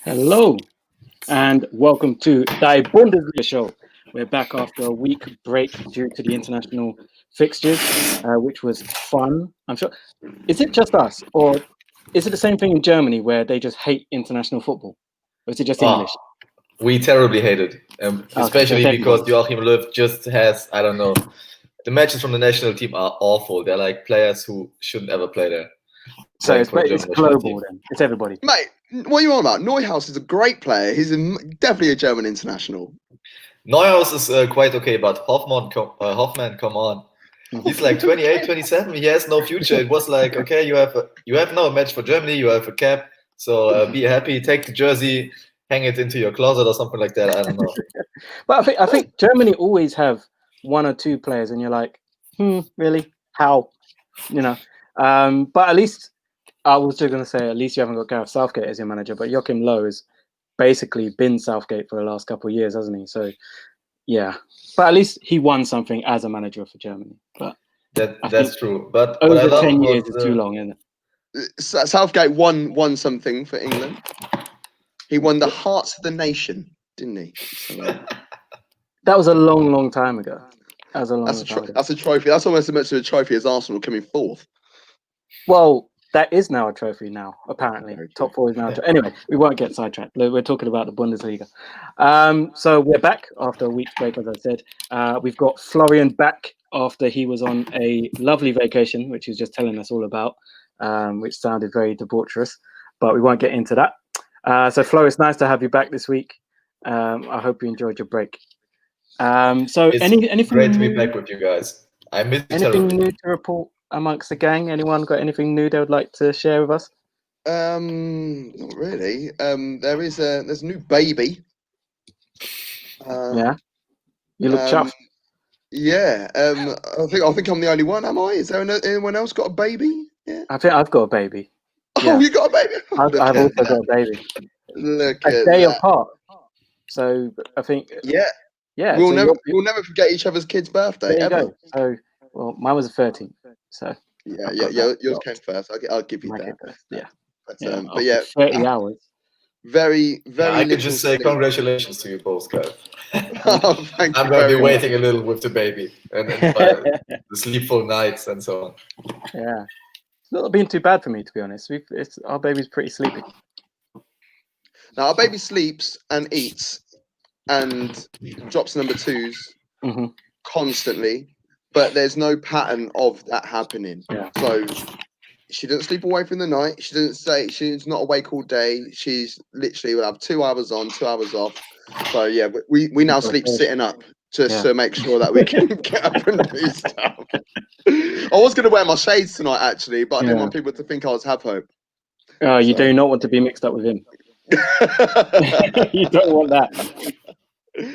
Hello, and welcome to Die Bundesliga show. We're back after a week break due to the international fixtures, which was fun. I'm sure. Is it just us, or is it the same thing in Germany where they just hate international football, or is it just Oh, English? we terribly hate it, Okay, so especially it's because everybody. Joachim Löw just has, I don't know, the matches from the national team are awful. They're like players who shouldn't ever play there, So playing it's for the it's German national global team. then. It's everybody. Mate, what are you on about? Neuhaus is a great player. He's definitely a German international. Neuhaus is quite okay, but Hoffmann, come on. He's like 28, 27. He has no future. It was like, okay, you have now a match for Germany. You have a cap, so be happy. Take the jersey, hang it into your closet or something like that. I don't know. But I think Germany always have one or two players, and you're like, really? How? You know. But at least I was just going to say, at least you haven't got Gareth Southgate as your manager, but Joachim Low has basically been Southgate for the last couple of years, hasn't he? So, yeah. But at least he won something as a manager for Germany. But I think That's true. But what I over love 10 was years is too long, isn't it? Southgate won something for England. He won the hearts of the nation, didn't he? So, That was a long, long time ago. That was a long time ago. that's a trophy. That's almost as much of a trophy as Arsenal coming fourth. Well, that is now a trophy now, apparently. Very true. Top four is now a trophy. Anyway, we won't get sidetracked. We're talking about the Bundesliga. So we're back after a week's break, as I said. We've got Florian back after he was on a lovely vacation, which he was just telling us all about, which sounded very debaucherous, but we won't get into that. So, Flo, it's nice to have you back this week. I hope you enjoyed your break. So, it's anything great to be new? back with you guys. I miss you Anything terribly. new to report amongst the gang? Anyone got anything new they would like to share with us? Not really. There's a new baby. Yeah, you look Um, chuffed. yeah. I think I'm the only one. Am I? Is there anyone else got a baby? Yeah. I think I've got a baby. Oh, Yeah, you got a baby. Look I've at also got that. a baby. Look A at day that. apart. So I think, Yeah. yeah. So We'll never forget each other's kid's birthday there you ever. go. So, well, mine was the 13th. So Yeah, I've yeah, got yeah. that. Yours Well, came first. I'll give you my that. kid first. Yeah, But yeah. but After yeah, 30 hours. very Yeah, I can little just say sleep. congratulations to you both, guys. Oh, thank I'm you gonna be very much. waiting a little with the baby and the sleepful nights and so on. Yeah, it's not been too bad for me, to be honest. Our baby's pretty sleepy. Now our baby sleeps and eats and drops number twos Hmm. constantly, but there's no pattern of that happening. Yeah. So she doesn't sleep away from the night. She doesn't say she's not awake all day. She's literally will have 2 hours on, 2 hours off. So yeah, we now sleep sitting up just Yeah. to make sure that we can get up and do stuff. I was going to wear my shades tonight actually, but I didn't Yeah. want people to think I was have hope. Oh, you So. do not want to be mixed up with him. You don't want that.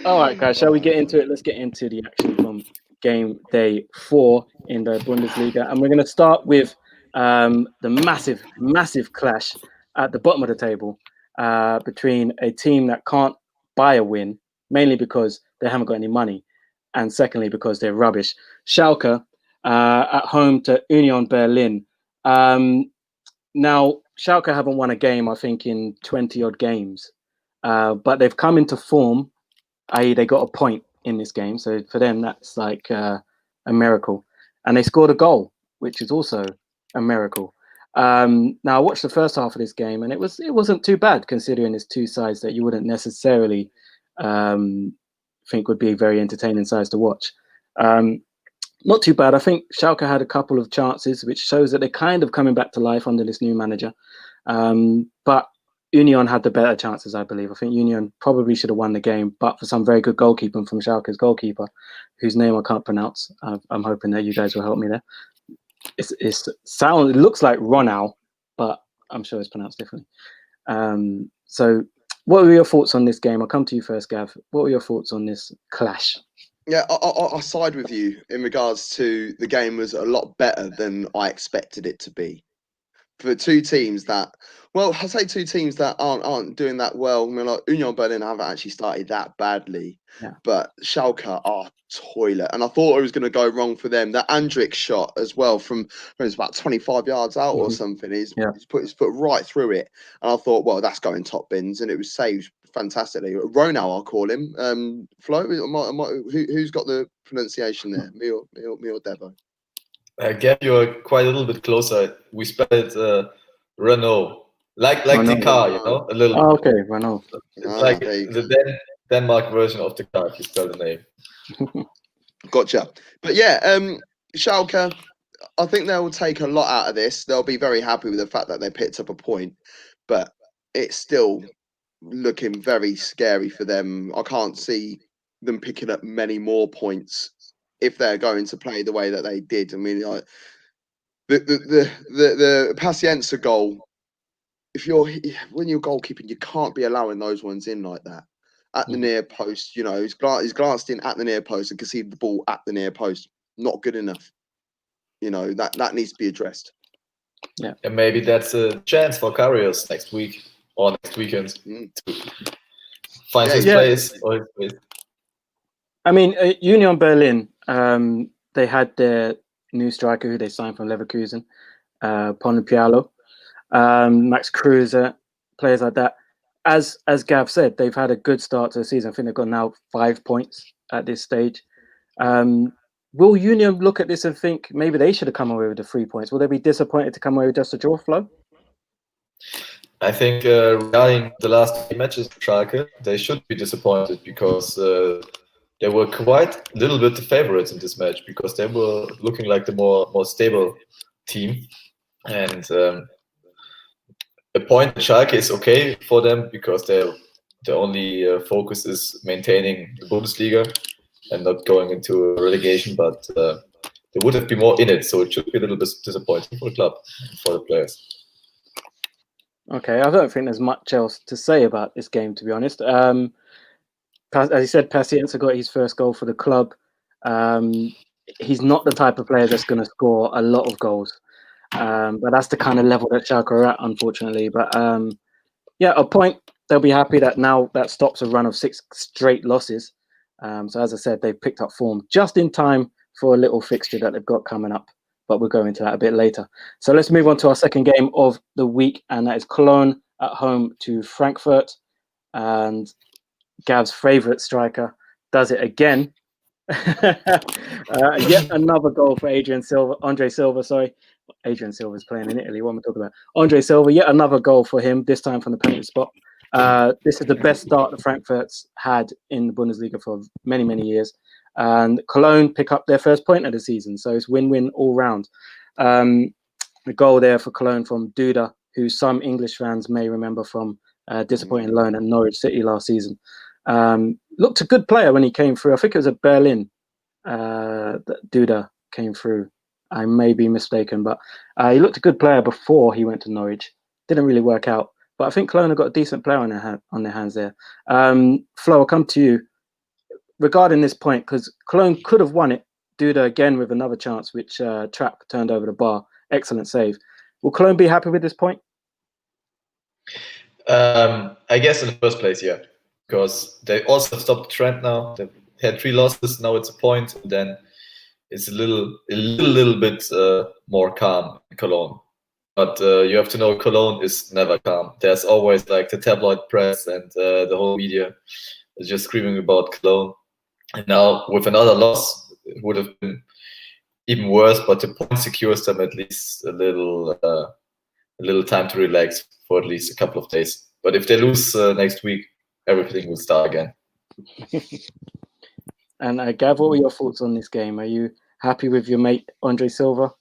All right, guys, shall we get into it? Let's get into the action from game day 4 in the Bundesliga. And we're going to start with the massive clash at the bottom of the table between a team that can't buy a win, mainly because they haven't got any money, and secondly, because they're rubbish. Schalke at home to Union Berlin. Now, Schalke haven't won a game, I think, in 20 odd games, but they've come into form, i.e., they got a point in this game. So for them, that's like a miracle. And they scored a goal, which is also a miracle. Now, I watched the first half of this game, and it wasn't too bad considering it's two sides that you wouldn't necessarily think would be very entertaining sides to watch. Not too bad. I think Schalke had a couple of chances, which shows that they're kind of coming back to life under this new manager. But Union had the better chances, I believe. I think Union probably should have won the game, but for some very good goalkeeping from Schalke's goalkeeper, whose name I can't pronounce. I'm hoping that you guys will help me there. It looks like Ronau, but I'm sure it's pronounced differently. So, what were your thoughts on this game? I'll come to you first, Gav. What were your thoughts on this clash? Yeah, I side with you in regards to the game was a lot better than I expected it to be. for two teams that, well, I say two teams that aren't doing that well. I mean, like Union Berlin haven't actually started that badly, but Schalke are toilet. And I thought it was going to go wrong for them. That Andrik shot as well from it's about 25 yards out or something. He's put right through it. And I thought, well, that's going top bins, and it was saved fantastically. Ronald, I'll call him. Flo, who's got the pronunciation there? Me or Devo? Gav, you're quite a little bit closer. We spell it Renault, like the car, you know, a little. Oh, okay, Renault. It's like the Denmark version of the car, if you spell the name. Gotcha. But yeah, Schalke, I think they'll take a lot out of this. They'll be very happy with the fact that they picked up a point, but it's still looking very scary for them. I can't see them picking up many more points if they're going to play the way that they did. I mean, like the Paciencia goal. When you're goalkeeping, you can't be allowing those ones in like that at the near post. You know, he's glanced in at the near post and conceded the ball at the near post. Not good enough. You know, that needs to be addressed. Yeah, and maybe that's a chance for Karius next week or next weekend to find his place or his place. I mean, Union Berlin, they had their new striker who they signed from Leverkusen, Pialo, Max Kruse, players like that. As Gav said, they've had a good start to the season. I think they've got now 5 points at this stage. Will Union look at this and think maybe they should have come away with the 3 points? Will they be disappointed to come away with just a draw, Flo? I think regarding the last 3 matches of Schalke, they should be disappointed because they were quite a little bit the favorites in this match because they were looking like the more stable team. And a point at Schalke is okay for them because their only focus is maintaining the Bundesliga and not going into relegation. But they would have been more in it, so it should be a little bit disappointing for the club, for the players. Okay, I don't think there's much else to say about this game, to be honest. As you said, Paciencia got his first goal for the club. He's not the type of player that's going to score a lot of goals. But that's the kind of level that Schalke are at, unfortunately. But yeah, a point. They'll be happy that now that stops a run of 6 straight losses. So as I said, they've picked up form just in time for a little fixture that they've got coming up. But we'll go into that a bit later. So let's move on to our second game of the week, and that is Cologne at home to Frankfurt. And Gav's favourite striker does it again. Yet another goal for Andre Silva. Sorry, Adrian Silva's playing in Italy. What am I talking about? Andre Silva. Yet another goal for him. This time from the penalty spot. This is the best start that Frankfurt's had in the Bundesliga for many, many years. And Cologne pick up their first point of the season, so it's win-win all round. The goal there for Cologne from Duda, who some English fans may remember from disappointing loan at Norwich City last season. Looked a good player when he came through. I think it was at Berlin that Duda came through. I may be mistaken, but he looked a good player before he went to Norwich. Didn't really work out, but I think Cologne have got a decent player on their hands there. Flo, I'll come to you regarding this point because Cologne could have won it. Duda again with another chance, which Trapp turned over the bar. Excellent save. Will Cologne be happy with this point? I guess in the first place, yeah. Because they also stopped the trend now. They had 3 losses, now it's a point, and then it's a little bit more calm in Cologne. But you have to know Cologne is never calm. There's always like the tabloid press and the whole media is just screaming about Cologne. And now with another loss, it would have been even worse, but the point secures them at least a little time to relax for at least a couple of days. But if they lose next week, everything will start again. And Gav, what were your thoughts on this game? Are you happy with your mate Andre Silva?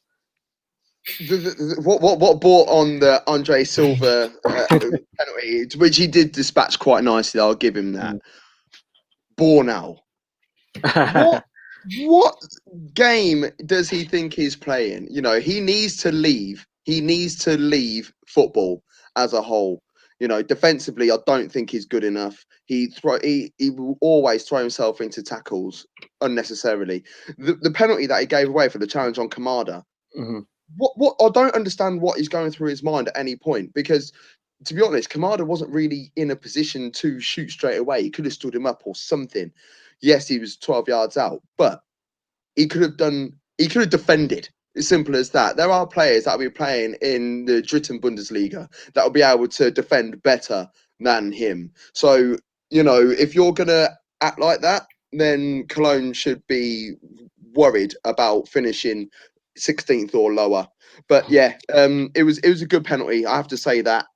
What brought on the Andre Silva penalty, which he did dispatch quite nicely? I'll give him that. Bornau. What game does he think he's playing? You know, he needs to leave. He needs to leave football as a whole. You know, defensively, I don't think he's good enough. He will always throw himself into tackles unnecessarily. The penalty that he gave away for the challenge on Kamada, what I don't understand what is going through his mind at any point, because to be honest, Kamada wasn't really in a position to shoot straight away. He could have stood him up or something. Yes, he was 12 yards out, but he could have defended. As simple as that. There are players that will be playing in the Dritten Bundesliga that will be able to defend better than him. So, if you're going to act like that, then Cologne should be worried about finishing 16th or lower. But yeah, it was a good penalty. I have to say that.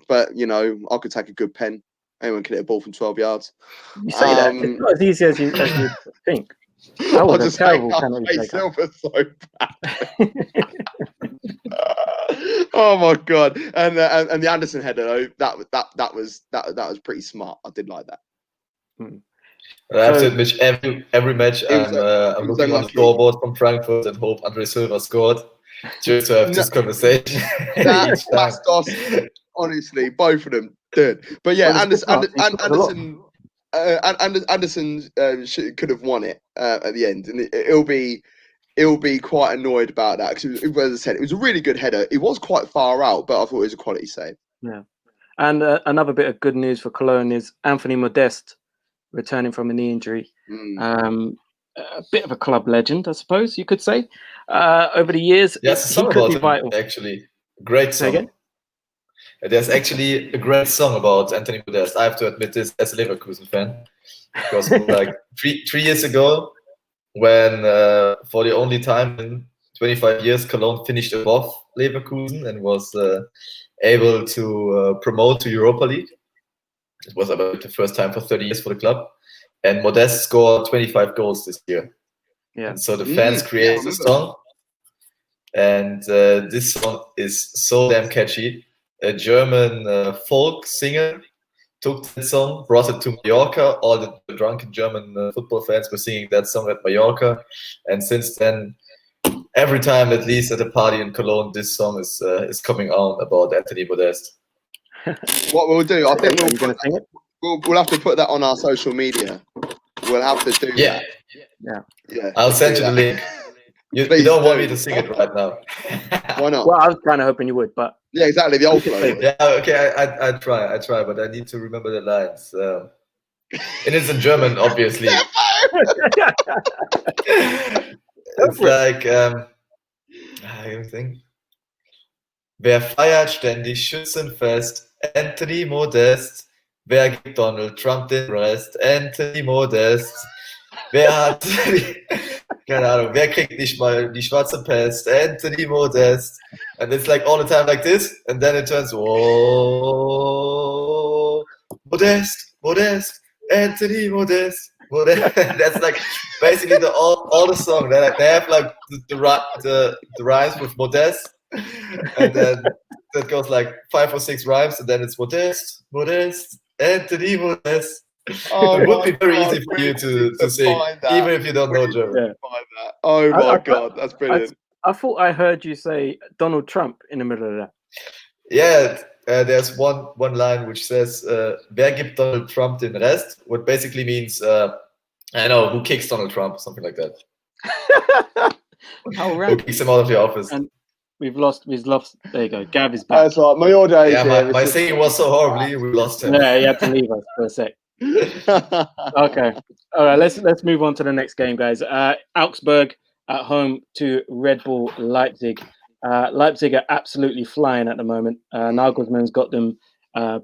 But, I could take a good pen. Anyone can hit a ball from 12 yards. You say that. It's not as easy as you think. That was a terrible penalty taker. Silver so bad. Oh my god! And the Anderson header, that was pretty smart. I did like that. I have to admit, every match I'm looking on the scoreboard from Frankfurt and hope Andre Silva scored, just to have this conversation. Honestly, both of them did. But yeah, Anderson could have won it at the end, and he'll be quite annoyed about that, because, as I said, it was a really good header. It was quite far out, but I thought it was a quality save. Yeah, and another bit of good news for Cologne is Anthony Modeste returning from a knee injury. A bit of a club legend, I suppose you could say. Over the years, yes, he could be vital. Actually, great song. There's actually a great song about Anthony Modeste. I have to admit this as a Leverkusen fan, because like three years ago, when for the only time in 25 years, Cologne finished above Leverkusen and was able to promote to Europa League. It was about the first time for 30 years for the club. And Modeste scored 25 goals this year. Yeah. And so the fans created a song. And this song is so damn catchy. A German folk singer took that song, brought it to Mallorca. All the drunken German football fans were singing that song at Mallorca. And since then, every time, at least at a party in Cologne, this song is coming out about Anthony Modeste. What we'll do, I think we'll have to put that on our social media. We'll have to do that. Yeah. I'll send you the link. You don't want me to sing it right now. Why not? Well, I was kind of hoping you would, but yeah, exactly, the old flow. Yeah, okay, I try, but I need to remember the lines. It is in German, obviously. It's like, I think. Wer feiert ständig Schützenfest? Anthony Modeste. Wer gibt Donald Trump den Rest? Anthony Modeste. Wer hat, keine Ahnung, wer kriegt nicht mal die schwarze Pest? Anthony Modeste. And it's like all the time like this, and then it turns, whoa, Modeste, Modeste, Anthony Modeste. That's like basically all the song. They have like the rhymes with Modeste, and then that goes like 5 or 6 rhymes, and then it's Modeste, Modeste, Anthony Modeste. Oh, it would be very easy for you to sing, even if you don't know German. Yeah. Oh my god, that's brilliant. I thought I heard you say Donald Trump in the middle of that. Yeah, there's one line which says, "Wer gibt Donald Trump den Rest?" What basically means, I know, who kicks Donald Trump, something like that. Who kicks him out of the office? And we've lost. There you go. Gav is back. That's right. My order is my singing was so horribly, we lost him. Yeah, he had to leave us for a sec. Okay. All right. Let's move on to the next game, guys. Augsburg at home to Red Bull Leipzig. Leipzig are absolutely flying at the moment. Nagelsmann's got them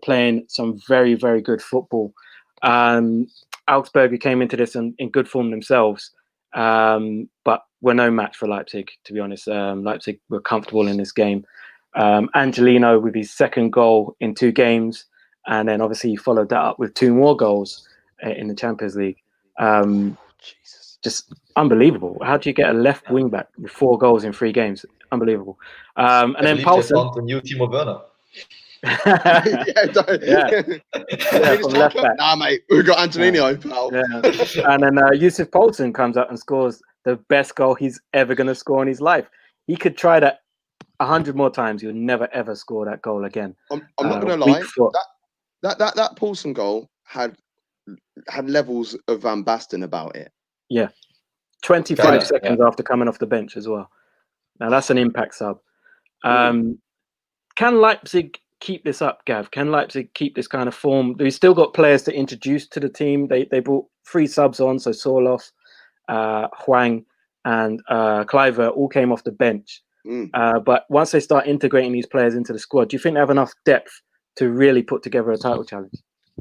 playing some very, very good football. Augsburg came into this in good form themselves, but were no match for Leipzig, to be honest. Leipzig were comfortable in this game. Angelino with his second goal in 2 games, and then obviously he followed that up with 2 more goals in the Champions League. Just unbelievable. How do you get a left wing back with 4 goals in 3 games? Unbelievable. And then Paulsen. They found the new Timo Werner. From left back. Nah, mate, we've got Antonino, pal. Yeah. And then Yusuf Poulsen comes out and scores the best goal he's ever going to score in his life. He could try that 100 more times. He'll never ever score that goal again. I'm not going to lie. That Poulsen goal had levels of Van Basten about it. Yeah. 25 seconds after coming off the bench as well. Now that's an impact sub. Can Leipzig keep this up, Gav? Can Leipzig keep this kind of form? They've still got players to introduce to the team. They brought 3 subs on, so Sorloth, Hwang, and Kluivert all came off the bench. But once they start integrating these players into the squad, do you think they have enough depth to really put together a title challenge?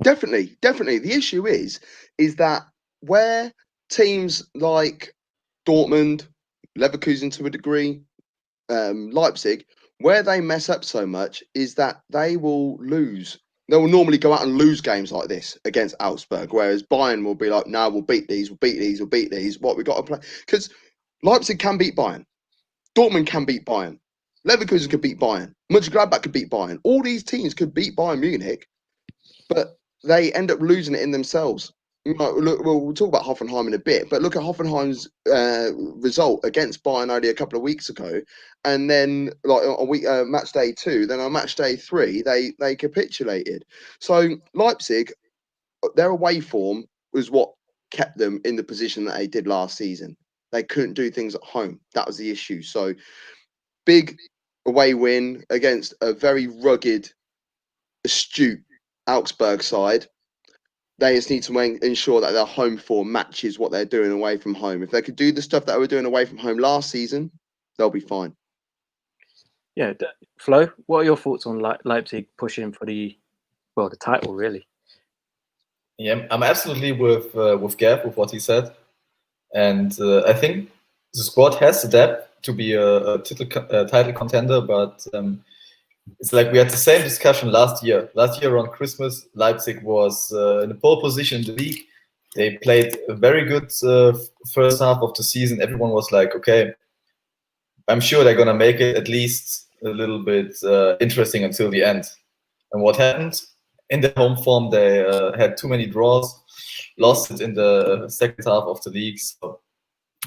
Definitely. The issue is that where teams like Dortmund, Leverkusen to a degree, Leipzig, where they mess up so much is that they will lose. They will normally go out and lose games like this against Augsburg, whereas Bayern will be like, no, we'll beat these. What we got to play? Because Leipzig can beat Bayern. Dortmund can beat Bayern. Leverkusen could beat Bayern. Mönchengladbach could beat Bayern. All these teams could beat Bayern Munich, but they end up losing it in themselves. Look, we'll talk about Hoffenheim in a bit, but look at Hoffenheim's result against Bayern only a couple of weeks ago, and then like on match day 2, then on match day 3, they capitulated. So Leipzig, their away form was what kept them in the position that they did last season. They couldn't do things at home. That was the issue. So big away win against a very rugged, astute Augsburg side. They just need to ensure that their home form matches what they're doing away from home. If they could do the stuff that they were doing away from home last season, they'll be fine. Yeah, Flo, what are your thoughts on Leipzig pushing for the title, really? Yeah, I'm absolutely with Gav, with what he said. And I think the squad has the depth to be a title contender, but it's like we had the same discussion last year. Last year around Christmas, Leipzig was in a pole position in the league. They played a very good first half of the season. Everyone was like, okay, I'm sure they're going to make it at least a little bit interesting until the end. And what happened? In their home form, they had too many draws, lost it in the second half of the league. So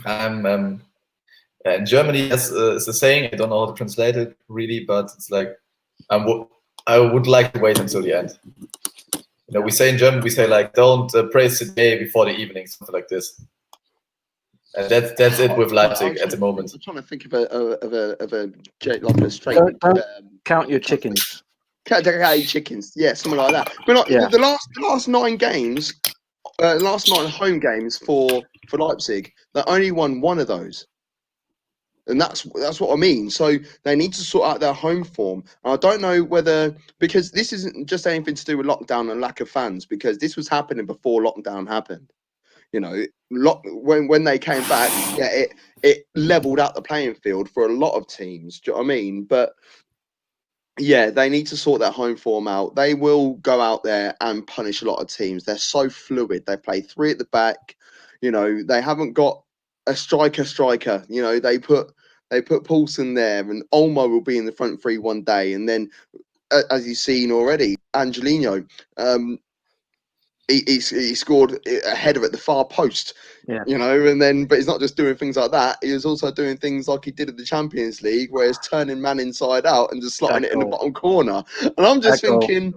and Germany has is a saying, I don't know how to translate it really, but it's like, I would like to wait until the end. You know, we say in German, we say like, don't praise the day before the evening, something like this. And that's it with Leipzig at the moment. I'm trying to think of a straight. Don't count your chickens. Count your chickens, yeah, something like that. But like, the last 9 games, last 9 home games for Leipzig, they only won 1 of those. And that's what I mean. So they need to sort out their home form. And I don't know whether, because this isn't just anything to do with lockdown and lack of fans, because this was happening before lockdown happened. You know, when they came back, yeah, it leveled out the playing field for a lot of teams. Do you know what I mean? But yeah, they need to sort their home form out. They will go out there and punish a lot of teams. They're so fluid. They play 3 at the back. You know, they haven't got a striker. You know, they put Paulson there, and Olmo will be in the front 3 one day, and then as you've seen already, Angelino, he scored a header at the far post. Yeah. You know, and then but he's not just doing things like that. He was also doing things like he did at the Champions League, where he's turning man inside out and just slotting it in the bottom corner. And I'm just thinking,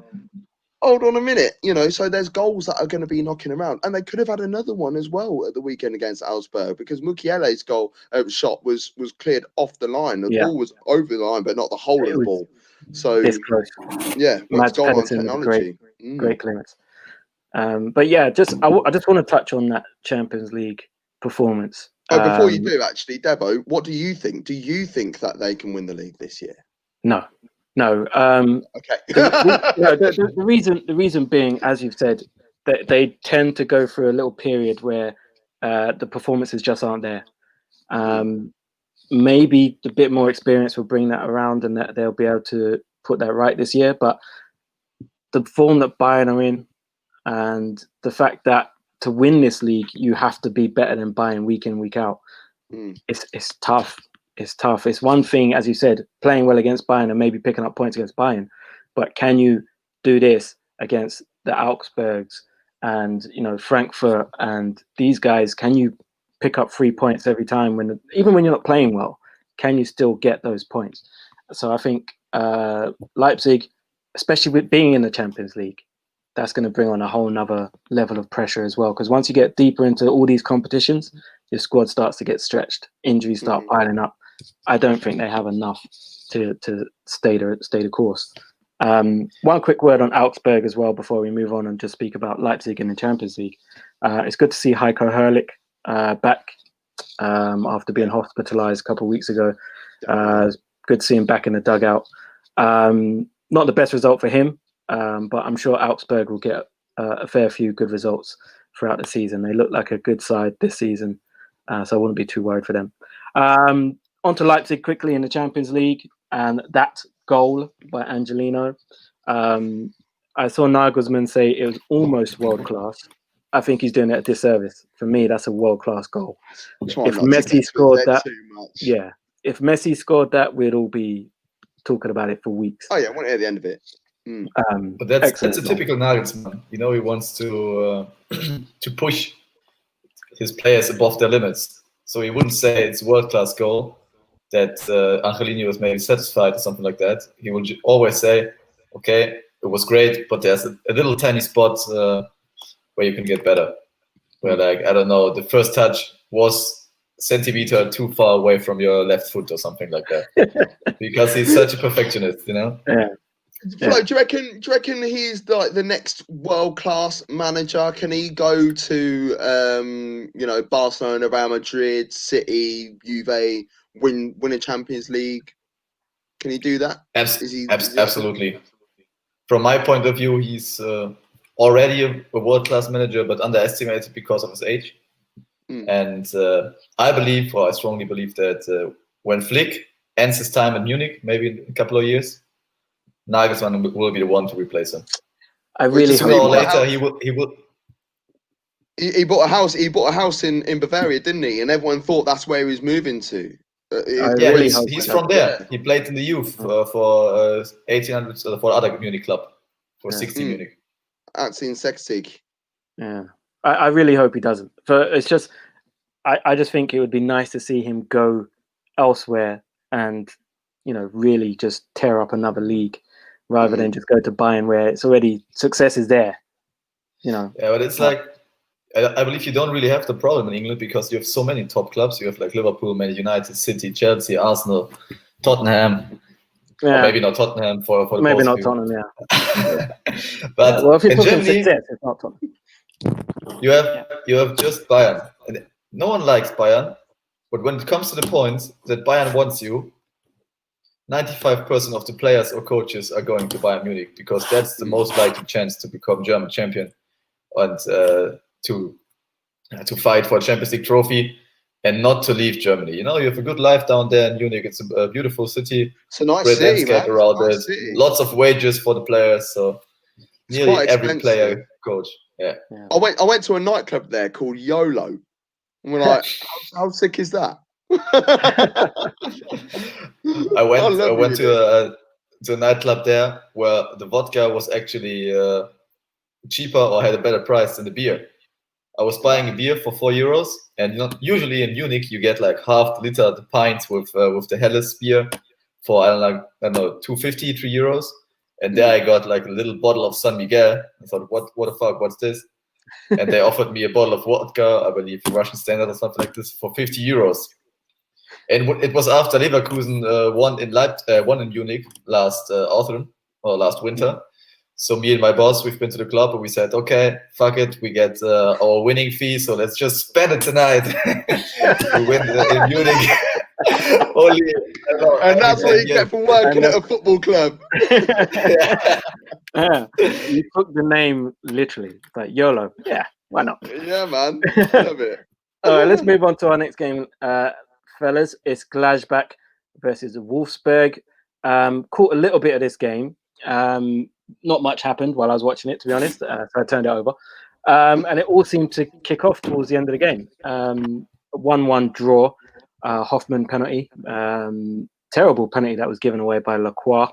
hold on a minute, you know, so there's goals that are going to be knocking around. And they could have had another one as well at the weekend against Augsburg, because Mukiele's goal shot was cleared off the line. The ball was over the line, but not the whole of the ball. So, yeah, Mads goal line Pedersen technology. Great clearance. But yeah, I just want to touch on that Champions League performance. Before you do, actually, Devo, what do you think? Do you think that they can win the league this year? No. Okay. The reason being, as you've said, that they tend to go through a little period where the performances just aren't there. Maybe a bit more experience will bring that around, and that they'll be able to put that right this year. But the form that Bayern are in, and the fact that to win this league, you have to be better than Bayern week in, week out. It's tough. It's tough. It's one thing, as you said, playing well against Bayern and maybe picking up points against Bayern, but can you do this against the Augsburgs and, you know, Frankfurt and these guys? Can you pick up 3 points every time even when you're not playing well? Can you still get those points? So I think Leipzig, especially with being in the Champions League, that's going to bring on a whole nother level of pressure as well. Because once you get deeper into all these competitions, your squad starts to get stretched, injuries start piling up. I don't think they have enough to stay the course. One quick word on Augsburg as well before we move on and just speak about Leipzig in the Champions League. It's good to see Heiko Herrlich back after being hospitalized a couple of weeks ago. Good to see him back in the dugout. Not the best result for him, but I'm sure Augsburg will get a fair few good results throughout the season. They look like a good side this season, so I wouldn't be too worried for them. On to Leipzig quickly in the Champions League, and that goal by Angelino. I saw Nagelsmann say it was almost world class. I think he's doing it a disservice. For me, that's a world class goal. If Messi scored that, if Messi scored that, we'd all be talking about it for weeks. Oh yeah, I want to hear the end of it. But that's a typical Nagelsmann. You know, he wants to to push his players above their limits. So he wouldn't say it's a world-class goal that Angelino was maybe satisfied or something like that. He will always say, okay, it was great, but there's a little tiny spot where you can get better. Where, like, I don't know, the first touch was a centimeter too far away from your left foot or something like that. Because he's such a perfectionist, you know? Yeah. Flo, do you reckon he's like the next world-class manager? Can he go to Barcelona, Real Madrid, City, Juve, win a Champions League? Can he do that? Absolutely. From my point of view, he's already a world-class manager, but underestimated because of his age. And I strongly believe that when Flick ends his time in Munich, maybe in a couple of years, Nagelsmann will be the one to replace him. I really sooner or later he will. He bought a house. He bought a house in Bavaria, didn't he? And everyone thought that's where he was moving to. He's from there. He played in the youth for 1800 for other Munich club for 60 Munich. That's in Sextig. Yeah, I really hope he doesn't. It's just, I just think it would be nice to see him go elsewhere and really just tear up another league rather than just go to Bayern where it's already success is there. Yeah, but it's like I believe you don't really have the problem in England because you have so many top clubs. You have like Liverpool, Man United, City, Chelsea, Arsenal, Tottenham. Yeah. Or maybe not Tottenham for the maybe not Tottenham. Yeah. But well, if you in put Germany, success, it's not Tottenham. You have just Bayern, and no one likes Bayern. But when it comes to the point that Bayern wants you, 95% of the players or coaches are going to Bayern Munich because that's the most likely chance to become German champion and to fight for a Champions League trophy and not to leave Germany. You have a good life down there in Munich. It's a beautiful city. It's a nice city, man. Around it. Lots of wages for the players. So nearly every player, coach. Yeah. I went to a nightclub there called YOLO. And we're like, how sick is that? I went to a nightclub there where the vodka was actually cheaper or had a better price than the beer. I was buying a beer for €4, and usually in Munich you get like half the liter, the pint with the Helles beer for I don't know €2.50, €3, and there I got like a little bottle of San Miguel. I thought, what the fuck, what's this? And they offered me a bottle of vodka, I believe Russian Standard or something like this, for €50. And it was after Leverkusen won in Munich last autumn or last winter. So me and my boss, we've been to the club and we said, okay, fuck it, we get our winning fee, so let's just spend it tonight. We win in Munich. And that's what you get for working at a football club. Yeah. You took the name literally. It's like YOLO. Yeah, why not? Yeah, man. Love it. All right, let's move on to our next game, fellas. It's Gladbach versus Wolfsburg. Caught a little bit of this game. Not much happened while I was watching it, to be honest. So I turned it over. And it all seemed to kick off towards the end of the game. 1-1 draw. Hoffman penalty. Terrible penalty that was given away by Lacroix.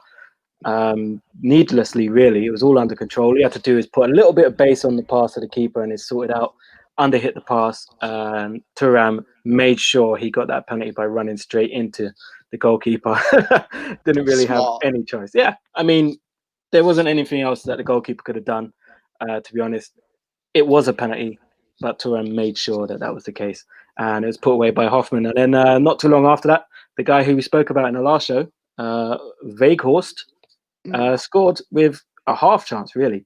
Needlessly, really. It was all under control. All he had to do is put a little bit of base on the pass to the keeper and it's sorted out. Underhit the pass. Thuram made sure he got that penalty by running straight into the goalkeeper. Didn't really have any choice. Yeah, I mean, there wasn't anything else that the goalkeeper could have done, to be honest. It was a penalty, but Thuram made sure that was the case. And it was put away by Hoffman. And then not too long after that, the guy who we spoke about in the last show, Weghorst, scored with a half chance, really.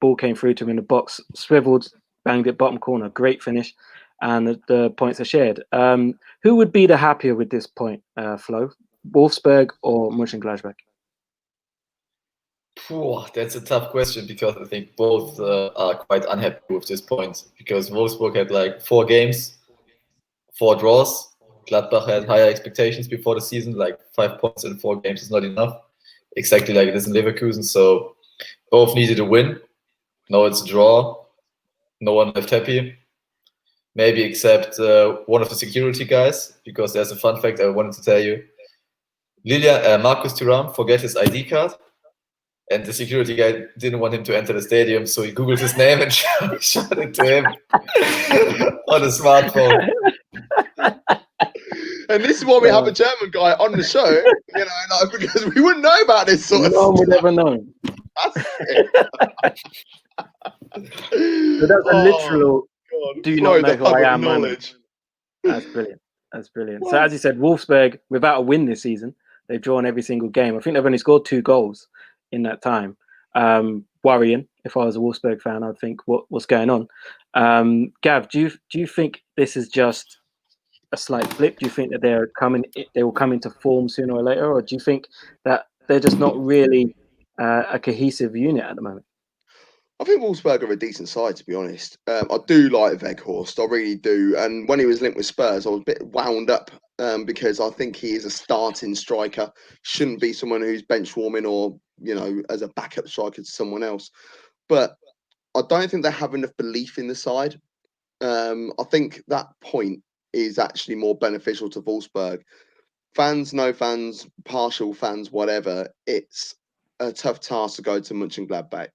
Ball came through to him in the box, swiveled, banged it bottom corner. Great finish, and the points are shared. Who would be the happier with this point, Flo? Wolfsburg or Mönchengladbach? That's a tough question because I think both are quite unhappy with this point, because Wolfsburg had like 4 games, 4 draws. Gladbach had higher expectations before the season, like 5 points in 4 games is not enough, exactly like it is in Leverkusen. So both needed a win. Now it's a draw. No one left happy. Maybe except one of the security guys, because there's a fun fact I wanted to tell you. Marcus Thuram forget his ID card, and the security guy didn't want him to enter the stadium, so he Googled his name and showed it to him on a smartphone. And this is why we have a German guy on the show, you know, like, because we wouldn't know about this sort of stuff. No one would ever know. So that's a literal. God. Do you not know who I am? Knowledge. That's brilliant. That's brilliant. So as you said, Wolfsburg, without a win this season, they've drawn every single game. I think they've only scored 2 goals in that time. Worrying. If I was a Wolfsburg fan, I'd think, what's going on? Gav, do you think this is just a slight blip? Do you think that they will come into form sooner or later, or do you think that they're just not really a cohesive unit at the moment? I think Wolfsburg are a decent side, to be honest. I do like Weghorst, I really do. And when he was linked with Spurs, I was a bit wound up because I think he is a starting striker. Shouldn't be someone who's bench warming or, you know, as a backup striker to someone else. But I don't think they have enough belief in the side. I think that point is actually more beneficial to Wolfsburg. Fans, no fans, partial fans, whatever, it's a tough task to go to Mönchengladbach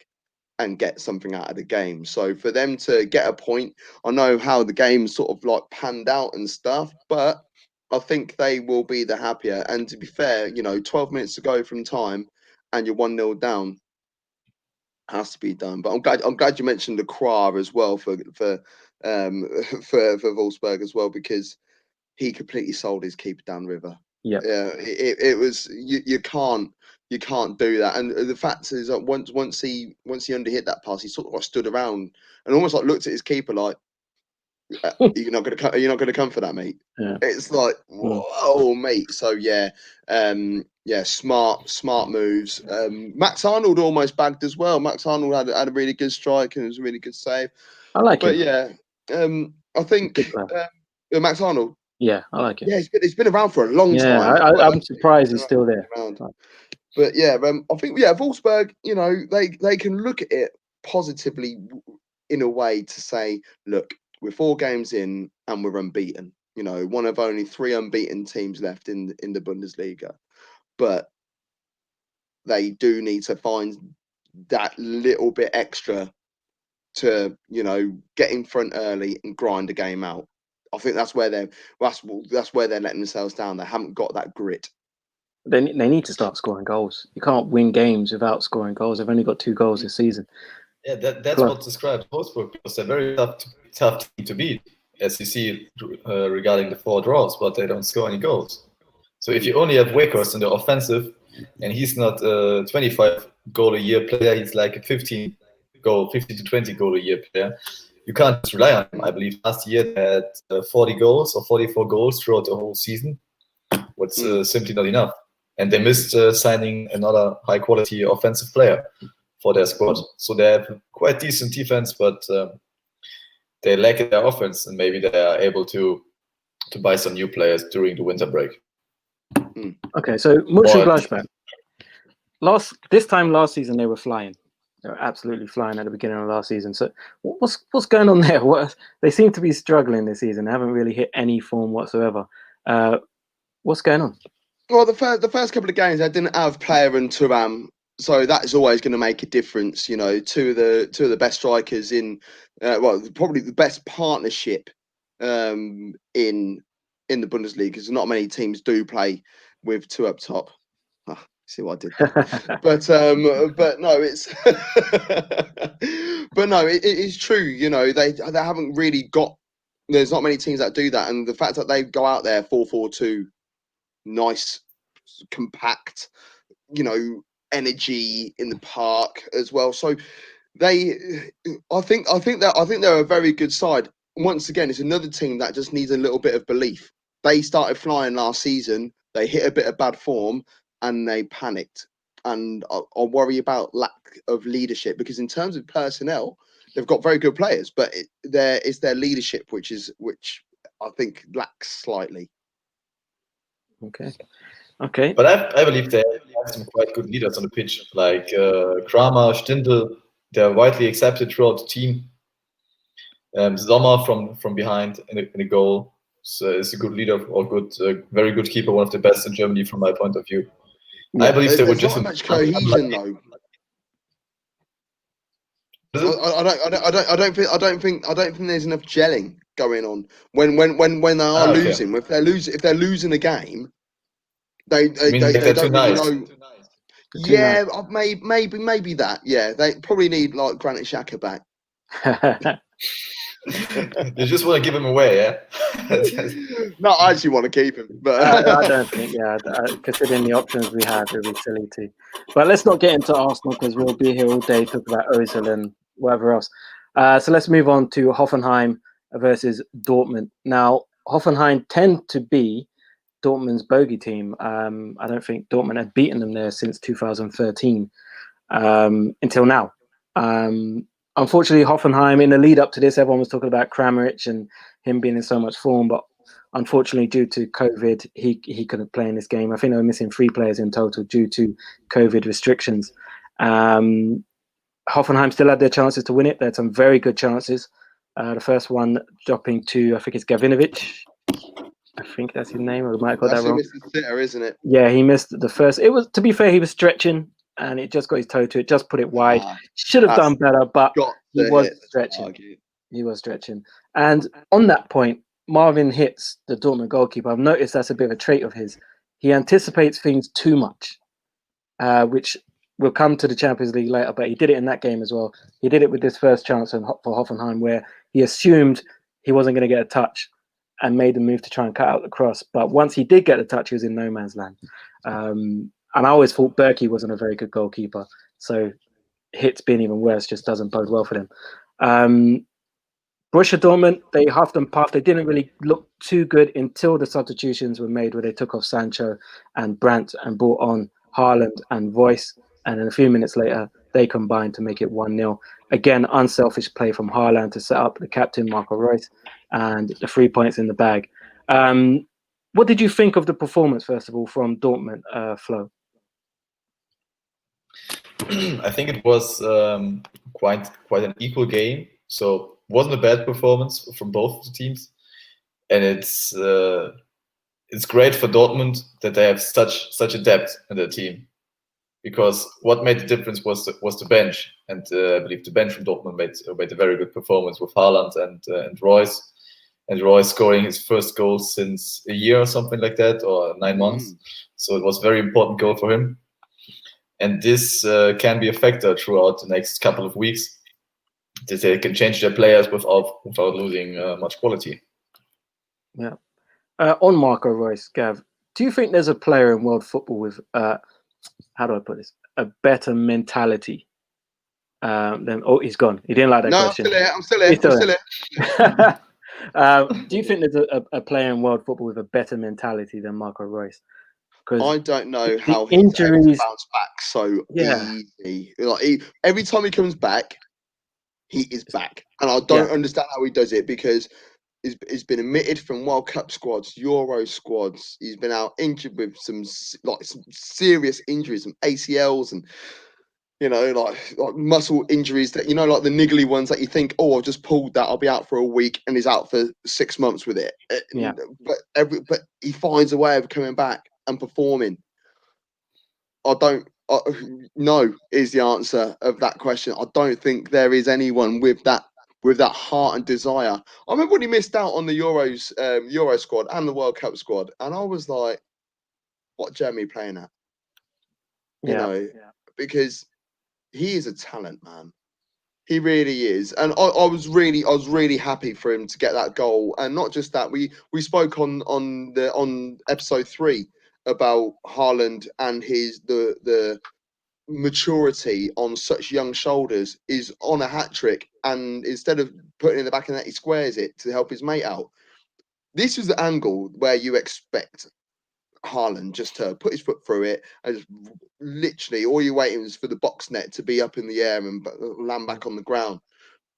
and get something out of the game. So for them to get a point, I know how the game sort of like panned out and stuff, but I think they will be the happier. And to be fair, you know, 12 minutes to go from time and you're 1-0 down, has to be done. But I'm glad you mentioned the Kroar as well for Wolfsburg as well, because he completely sold his keeper down river. Yeah, it was you can't do that. And the fact is that once he underhit that pass, he sort of like stood around and almost like looked at his keeper like, you're not gonna come for that, mate. Yeah. It's like, whoa, mate. So yeah, smart moves. Max Arnold almost bagged as well. Max Arnold had a really good strike and it was a really good save. I like it. But yeah, I think Max Arnold. Yeah, I like it. Yeah, it's been around for a long time. I'm surprised he's still there. But yeah, I think Wolfsburg, you know, they can look at it positively in a way to say, look, we're 4 games in and we're unbeaten. You know, one of only 3 unbeaten teams left in the Bundesliga. But they do need to find that little bit extra to, you know, get in front early and grind a game out. I think that's where they're letting themselves down. They haven't got that grit. They need to start scoring goals. You can't win games without scoring goals. They've only got 2 goals this season. Yeah, that's what describes Wolfsburg, because they're very tough team to beat, as you see regarding the 4 draws, but they don't score any goals. So if you only have Weghorst in the offensive, and he's not a 25 goal a year player, he's like a 15 to 20 goal a year player. You can't just rely on him. I believe last year they had 40 goals or 44 goals throughout the whole season. What's simply not enough. And they missed signing another high-quality offensive player for their squad. So they have quite decent defense, but they lack in their offense, and maybe they are able to buy some new players during the winter break. Okay, so Mönchengladbach. This time last season they were flying. They were absolutely flying at the beginning of last season. So what's going on there? They seem to be struggling this season. They haven't really hit any form whatsoever. What's going on? Well, the first couple of games they didn't have Player and Thuram, so that is always going to make a difference. You know, two of the best strikers in, probably the best partnership in the Bundesliga, because not many teams do play with 2 up top. See what I did there. but no, it's but no, it is true. You know, they haven't really got. There's not many teams that do that, and the fact that they go out there 4-4-2 nice, compact, energy in the park as well. So I think they're a very good side. Once again, it's another team that just needs a little bit of belief. They started flying last season. They hit a bit of bad form and they panicked. And I worry about lack of leadership, because in terms of personnel, they've got very good players, but it's their leadership which I think lacks slightly. Okay. But I believe they have some quite good leaders on the pitch, like Kramer, Stindl. They're widely accepted throughout the team. Sommer from behind in a goal is a good leader, or very good keeper, one of the best in Germany from my point of view. Yeah. I believe they were There's just not much cohesion though. I don't think there's enough gelling going on when they are okay. losing. If they're losing a game, they they're too don't really nice. know. Yeah, maybe that. Yeah, they probably need like Granit Xhaka back. You just want to give him away, yeah? No, I actually want to keep him, but I don't think, considering the options we have, it would be silly to. But let's not get into Arsenal, because we'll be here all day talking about Ozil and whatever else. So let's move on to Hoffenheim versus Dortmund. Now, Hoffenheim tend to be Dortmund's bogey team. I don't think Dortmund had beaten them there since 2013 until now. Unfortunately, Hoffenheim, in the lead up to this, everyone was talking about Kramaric and him being in so much form, but unfortunately, due to COVID, he couldn't play in this game. I think they were missing 3 players in total due to COVID restrictions. Hoffenheim still had their chances to win it. They had some very good chances. The first one dropping to, I think it's Gavinovic. I think that's his name, or I might have got that wrong. That's who missed the sitter, isn't it? Yeah, he missed the first. It was, to be fair, he was stretching, and it just got his toe to it, just put it wide. Should have done better, but he was stretching. He was stretching. And on that point, Marvin Hitz, the Dortmund goalkeeper, I've noticed that's a bit of a trait of his. He anticipates things too much, which will come to the Champions League later, but he did it in that game as well. He did it with this first chance for Hoffenheim, where he assumed he wasn't going to get a touch and made the move to try and cut out the cross. But once he did get the touch, he was in no man's land. And I always thought Berkey wasn't a very good goalkeeper. So Hitz being even worse just doesn't bode well for them. Borussia Dortmund, they huffed and puffed. They didn't really look too good until the substitutions were made, where they took off Sancho and Brandt and brought on Haaland and Royce. And then a few minutes later, they combined to make it 1-0. Again, unselfish play from Haaland to set up the captain, Marco Reus, and the 3 points in the bag. What did you think of the performance, first of all, from Dortmund, Flo? I think it was quite an equal game. So it wasn't a bad performance from both of the teams. And it's great for Dortmund that they have such a depth in their team. Because what made the difference was the bench. And I believe the bench from Dortmund made a very good performance with Haaland and Royce. And Royce scoring his first goal since a year or something like that, or 9 months. So it was a very important goal for him. And this can be a factor throughout the next couple of weeks, that they can change their players without losing much quality. Yeah. On Marco Reus, Gav, do you think there's a player in world football with, how do I put this, a better mentality than? Oh, he's gone. He didn't like that question. No, I'm still here. Do you think there's a player in world football with a better mentality than Marco Reus? I don't know how he's able to bounce back so easy. Like every time he comes back, he is back, and I don't understand how he does it, because he's been omitted from World Cup squads, Euro squads. He's been out injured with some serious injuries, some ACLs, and like muscle injuries that like the niggly ones that you think, oh, I've just pulled that, I'll be out for a week, and he's out for 6 months with it. But he finds a way of coming back and performing. No is the answer of that question. I don't think there is anyone with that heart and desire. I remember when he missed out on the Euro squad and the World Cup squad, and I was like, what Germany playing at? Because he is a talent, man. He really is, and I was really happy for him to get that goal. And not just that, we spoke on episode 3 about Haaland and the maturity on such young shoulders is on a hat trick, and instead of putting it in the back of the net, he squares it to help his mate out. This was the angle where you expect Haaland just to put his foot through it, and just literally all you're waiting is for the box net to be up in the air and land back on the ground,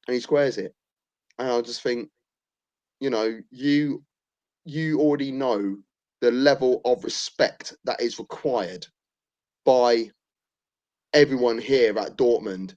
and he squares it. And I just think, you know, you already know the level of respect that is required by everyone here at Dortmund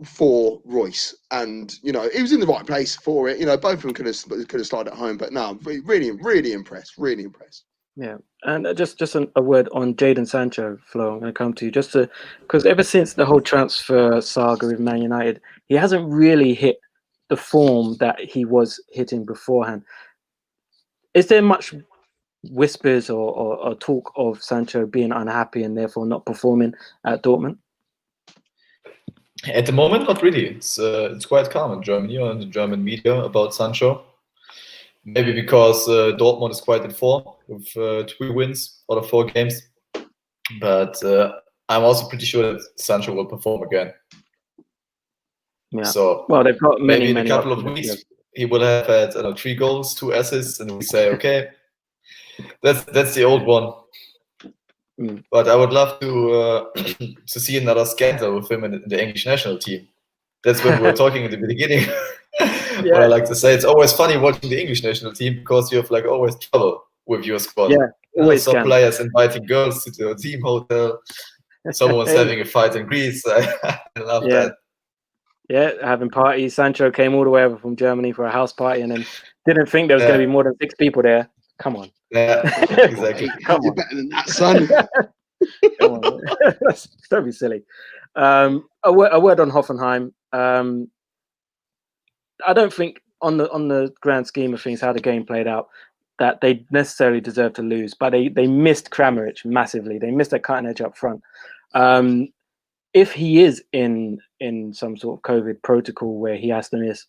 for Royce, and you know he was in the right place for it. You know, both of them could have started at home, but no, really impressed, really impressed. Yeah, and just a word on Jadon Sancho, Flo. I'm going to come to you because ever since the whole transfer saga with Man United, he hasn't really hit the form that he was hitting beforehand. Is there much whispers or talk of Sancho being unhappy and therefore not performing at Dortmund? At the moment, not really. It's quite calm in Germany or in the German media about Sancho. Maybe because Dortmund is quite in form with 3 wins out of 4 games. But I'm also pretty sure that Sancho will perform again. Yeah. So well, they've got maybe in many a couple of weeks he will have had 3 goals, 2 assists, and we say, okay, that's the old one. But I would love to to see another scandal with him in the English national team. That's when we were talking at the beginning. What I like to say, it's always funny watching the English national team because you have like always trouble with your squad. Yeah, always some players inviting girls to the team hotel. Someone's having a fight in Greece. I love that. Yeah, having parties. Sancho came all the way over from Germany for a house party and then didn't think there was going to be more than 6 people there. Come on. Yeah, exactly. Come on. You're better than that, son. Come on. Don't be silly. A word on Hoffenheim. I don't think on the grand scheme of things, how the game played out, that they necessarily deserve to lose, but they missed Kramaric massively. They missed that cutting edge up front. If he is in some sort of COVID protocol where he has to miss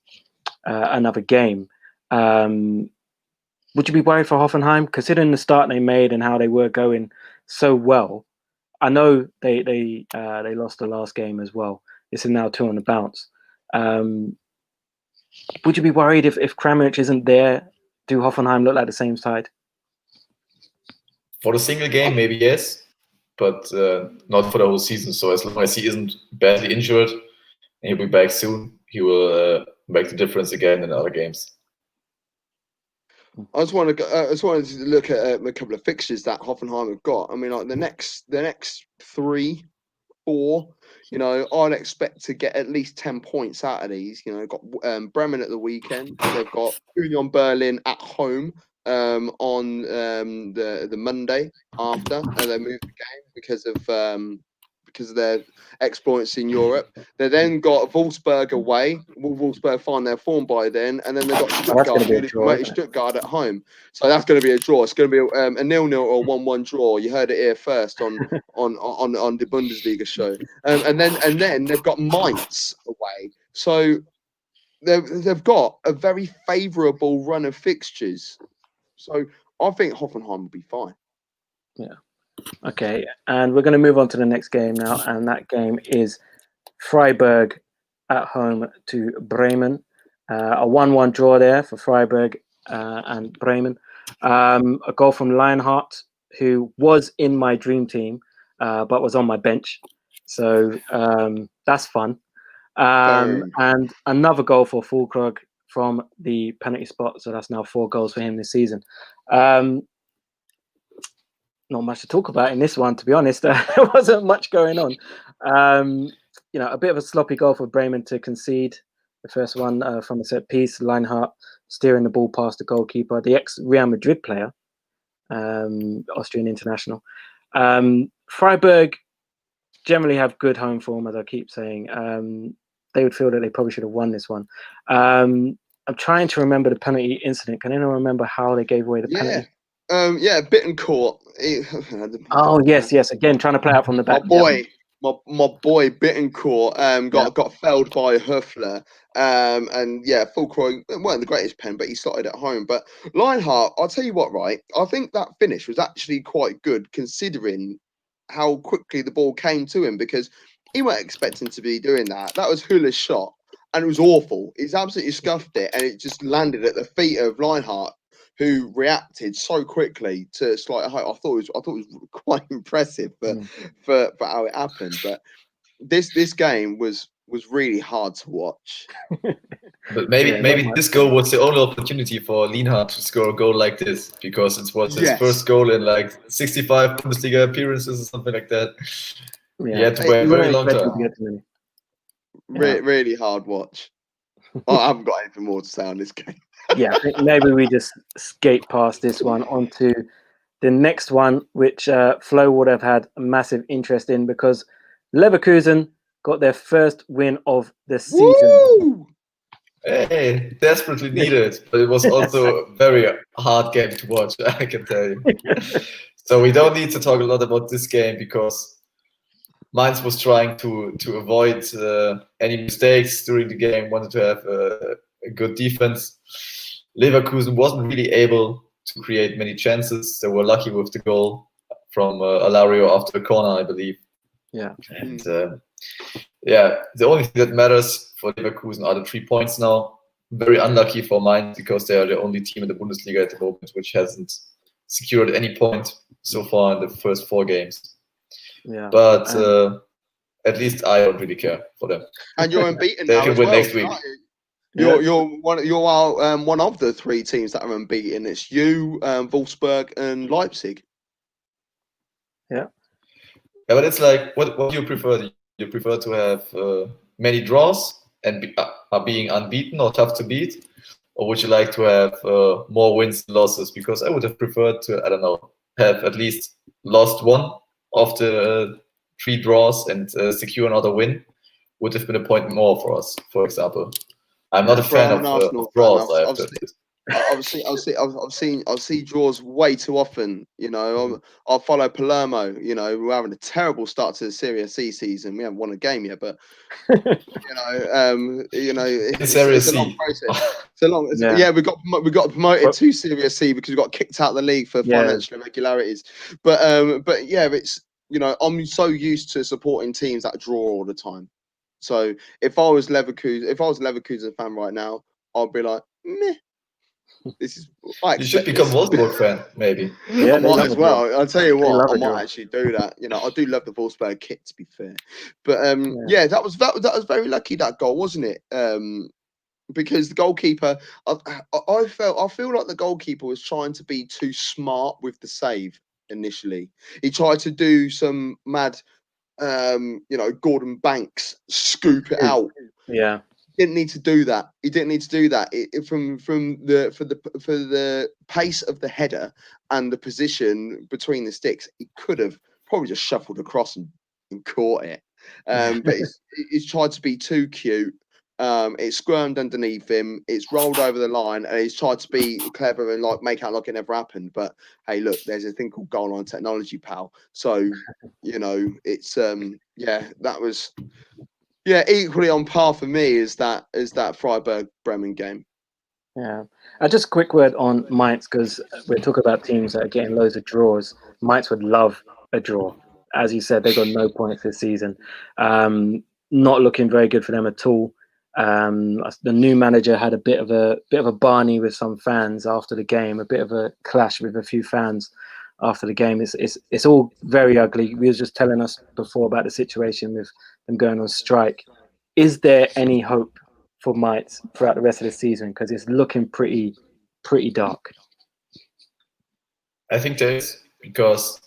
another game, would you be worried for Hoffenheim, considering the start they made and how they were going so well? I know they lost the last game as well. This is now 2 on the bounce. Would you be worried if Kramaric isn't there? Do Hoffenheim look like the same side? For the single game, maybe yes, but not for the whole season. So as long as he isn't badly injured and he'll be back soon, he will make the difference again in other games. I just wanted to look at a couple of fixtures that Hoffenheim have got. I mean, like the next 3, 4, you know, I'd expect to get at least 10 points out of these. You know, got Bremen at the weekend. They've got Union Berlin at home on the Monday after, and they moved the game because of their exploits in Europe. They then got Wolfsburg away. Will Wolfsburg find their form by then? And then they've got Stuttgart, Stuttgart at home. So that's going to be a draw. It's going to be a 0-0 or 1-1 draw. You heard it here first on the Bundesliga show. And then they've got Mainz away. So they've got a very favourable run of fixtures. So I think Hoffenheim will be fine. Yeah. Okay, and we're going to move on to the next game now, and that game is Freiburg at home to Bremen. A 1-1 draw there for Freiburg and Bremen. A goal from Lionheart, who was in my dream team, but was on my bench. So that's fun. And another goal for Fulkrug from the penalty spot. So that's now 4 goals for him this season. Not much to talk about in this one, to be honest. There wasn't much going on. You know, a bit of a sloppy goal for Bremen to concede. The first one from a set piece, Leinhardt steering the ball past the goalkeeper, the ex-Real Madrid player, Austrian international. Freiburg generally have good home form, as I keep saying. They would feel that they probably should have won this one. I'm trying to remember the penalty incident. Can anyone remember how they gave away the penalty? Bittencourt. Oh yes. Again, trying to play out from the back. My my boy Bittencourt got felled by Höfler. And yeah, Fulcroy weren't the greatest pen, but he started at home. But Lineheart, I'll tell you what, right? I think that finish was actually quite good considering how quickly the ball came to him, because he weren't expecting to be doing that. That was Hula's shot, and it was awful. He's absolutely scuffed it, and it just landed at the feet of Lineheart, who reacted so quickly to slight height. I thought it was quite impressive for how it happened. But this game was really hard to watch. But maybe this goal was the only opportunity for Lienhardt to score a goal like this, because it was his first goal in like 65 Bundesliga appearances or something like that. Yeah. He had to wait a very long time. Really hard watch. I haven't got anything more to say on this game. Yeah, I think maybe we just skate past this one onto the next one, which Flo would have had a massive interest in, because Leverkusen got their first win of the season. Woo! Hey, desperately needed, but it was also a very hard game to watch, I can tell you. So we don't need to talk a lot about this game, because Mainz was trying to avoid any mistakes during the game, wanted to have a good defense. Leverkusen wasn't really able to create many chances. They were lucky with the goal from Alario after the corner, I believe. Yeah. And the only thing that matters for Leverkusen are the 3 points now. Very unlucky for Mainz, because they are the only team in the Bundesliga at the moment which hasn't secured any point so far in the first 4 games. Yeah. But at least I don't really care for them. And you're unbeaten they now can as win well. next week. You're one of the 3 teams that are unbeaten. It's you, Wolfsburg, and Leipzig. Yeah, but it's like, what do you prefer? Do you prefer to have many draws and are being unbeaten or tough to beat, or would you like to have more wins and losses? Because I would have preferred to, I don't know, have at least lost 1 of the 3 draws and secure another win. Would have been a point more for us, for example. I'm not a fan of draws. I have to admit. I've seen draws way too often. You know, I follow Palermo. You know, we're having a terrible start to the Serie C season. We haven't won a game yet, but it's a long process. It's a long. We got promoted to Serie C because we got kicked out of the league for financial irregularities. But it's, I'm so used to supporting teams that draw all the time. So if I was a Leverkusen fan right now, I'd be like, meh. This is. You should become Wolfsburg fan, maybe. Yeah, I might as well. I'll tell you what, I might draw. actually do that. I do love the Wolfsburg kit, to be fair. But that was very lucky, that goal, wasn't it? Because the goalkeeper, I feel like the goalkeeper was trying to be too smart with the save initially. He tried to do some mad, Gordon Banks scoop it out. Yeah. Didn't need to do that. He didn't need to do that. For the pace of the header and the position between the sticks, he could have probably just shuffled across and caught it. But he's tried to be too cute. It's squirmed underneath him. It's rolled over the line, and he's tried to be clever and make out like it never happened. But hey, look, there's a thing called goal line technology, pal. So it's that was. Yeah, equally on par for me is that Freiburg Bremen game. Yeah, just a quick word on Mainz, because we're talking about teams that are getting loads of draws. Mainz would love a draw. As you said, they got no points this season. Not looking very good for them at all. The new manager had a bit of a Barney with some fans after the game, a bit of a clash with a few fans after the game. It's all very ugly. He was just telling us before about the situation with them going on strike. Is there any hope for Mainz throughout the rest of the season? Because it's looking pretty dark. I think there is, because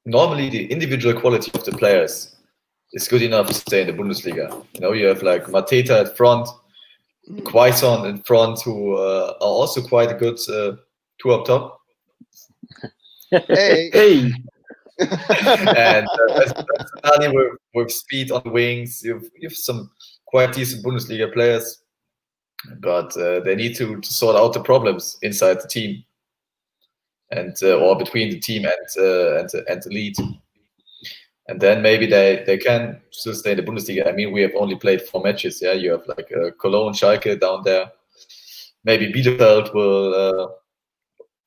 normally the individual quality of the players is good enough to stay in the Bundesliga. You have like Mateta at front, Quaison in front, who are also quite good two up top. Hey. And with speed on the wings, you have some quite decent Bundesliga players, but they need to sort out the problems inside the team, and or between the team and the lead. And then maybe they can still stay in the Bundesliga. I mean, we have only played 4 matches. Yeah, you have like Cologne, Schalke down there. Maybe Bielefeld will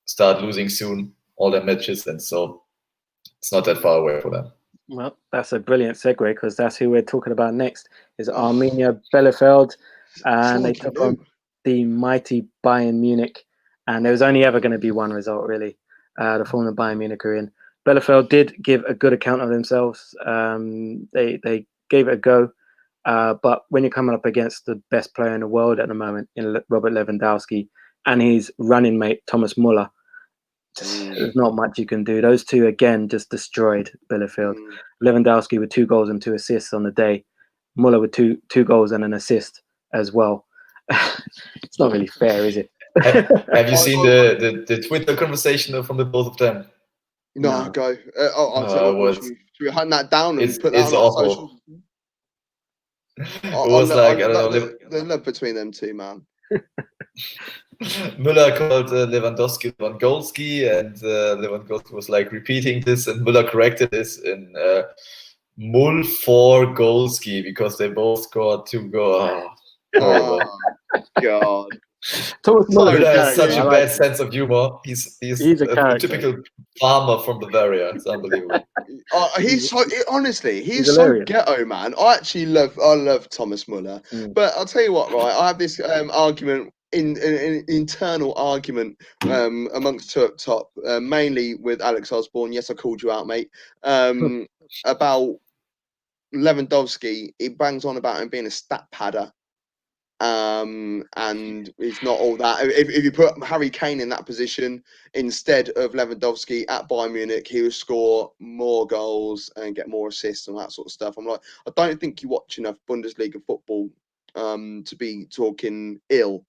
start losing soon all their matches, and so it's not that far away for them. Well, that's a brilliant segue because that's who we're talking about next. Is Arminia Bielefeld, and they took on the mighty Bayern Munich. And there was only ever going to be one result, really. The form of Bayern Munich are in. Bielefeld did give a good account of themselves. They gave it a go. But when you're coming up against the best player in the world at the moment, in Robert Lewandowski, and his running mate, Thomas Muller, there's not much you can do. Those two, again, just destroyed Bielefeld. Lewandowski with 2 goals and 2 assists on the day. Muller with two goals and an assist as well. It's not really fair, is it? Have you seen the Twitter conversation from the both of them? No, go. Should we hunt that down and put that on our socials? It was like, I don't know. The love between them two, man. Müller called Lewandowski, and Lewandowski was like repeating this, and Müller corrected this in Mull for Golski because they both scored 2 goals. Oh, God. Thomas Muller has such a bad sense of humor. He's a typical farmer from Bavaria. It's unbelievable. He's so ghetto, man. I love Thomas Muller. But I'll tell you what, right? I have this argument, an internal argument amongst two up top, mainly with Alex Osborne. Yes, I called you out, mate. About Lewandowski. He bangs on about him being a stat padder. And it's not all that. If you put Harry Kane in that position instead of Lewandowski at Bayern Munich, he would score more goals and get more assists and that sort of stuff. I'm like, I don't think you watch enough Bundesliga football to be talking ill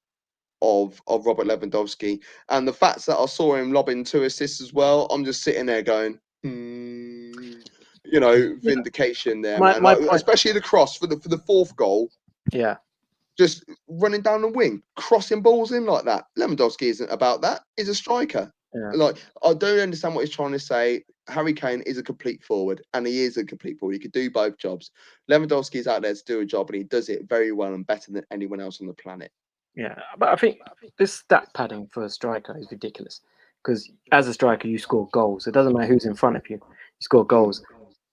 of Robert Lewandowski. And the fact that I saw him lobbing 2 assists as well, I'm just sitting there going, vindication there, man. Especially the cross for the 4th goal. Yeah. Just running down the wing, crossing balls in like that. Lewandowski isn't about that. He's a striker. Yeah. Like, I don't understand what he's trying to say. Harry Kane is a complete forward, and he is a complete forward. He could do both jobs. Lewandowski is out there to do a job, and he does it very well and better than anyone else on the planet. Yeah, but I think this stat padding for a striker is ridiculous because as a striker, you score goals. It doesn't matter who's in front of you. You score goals.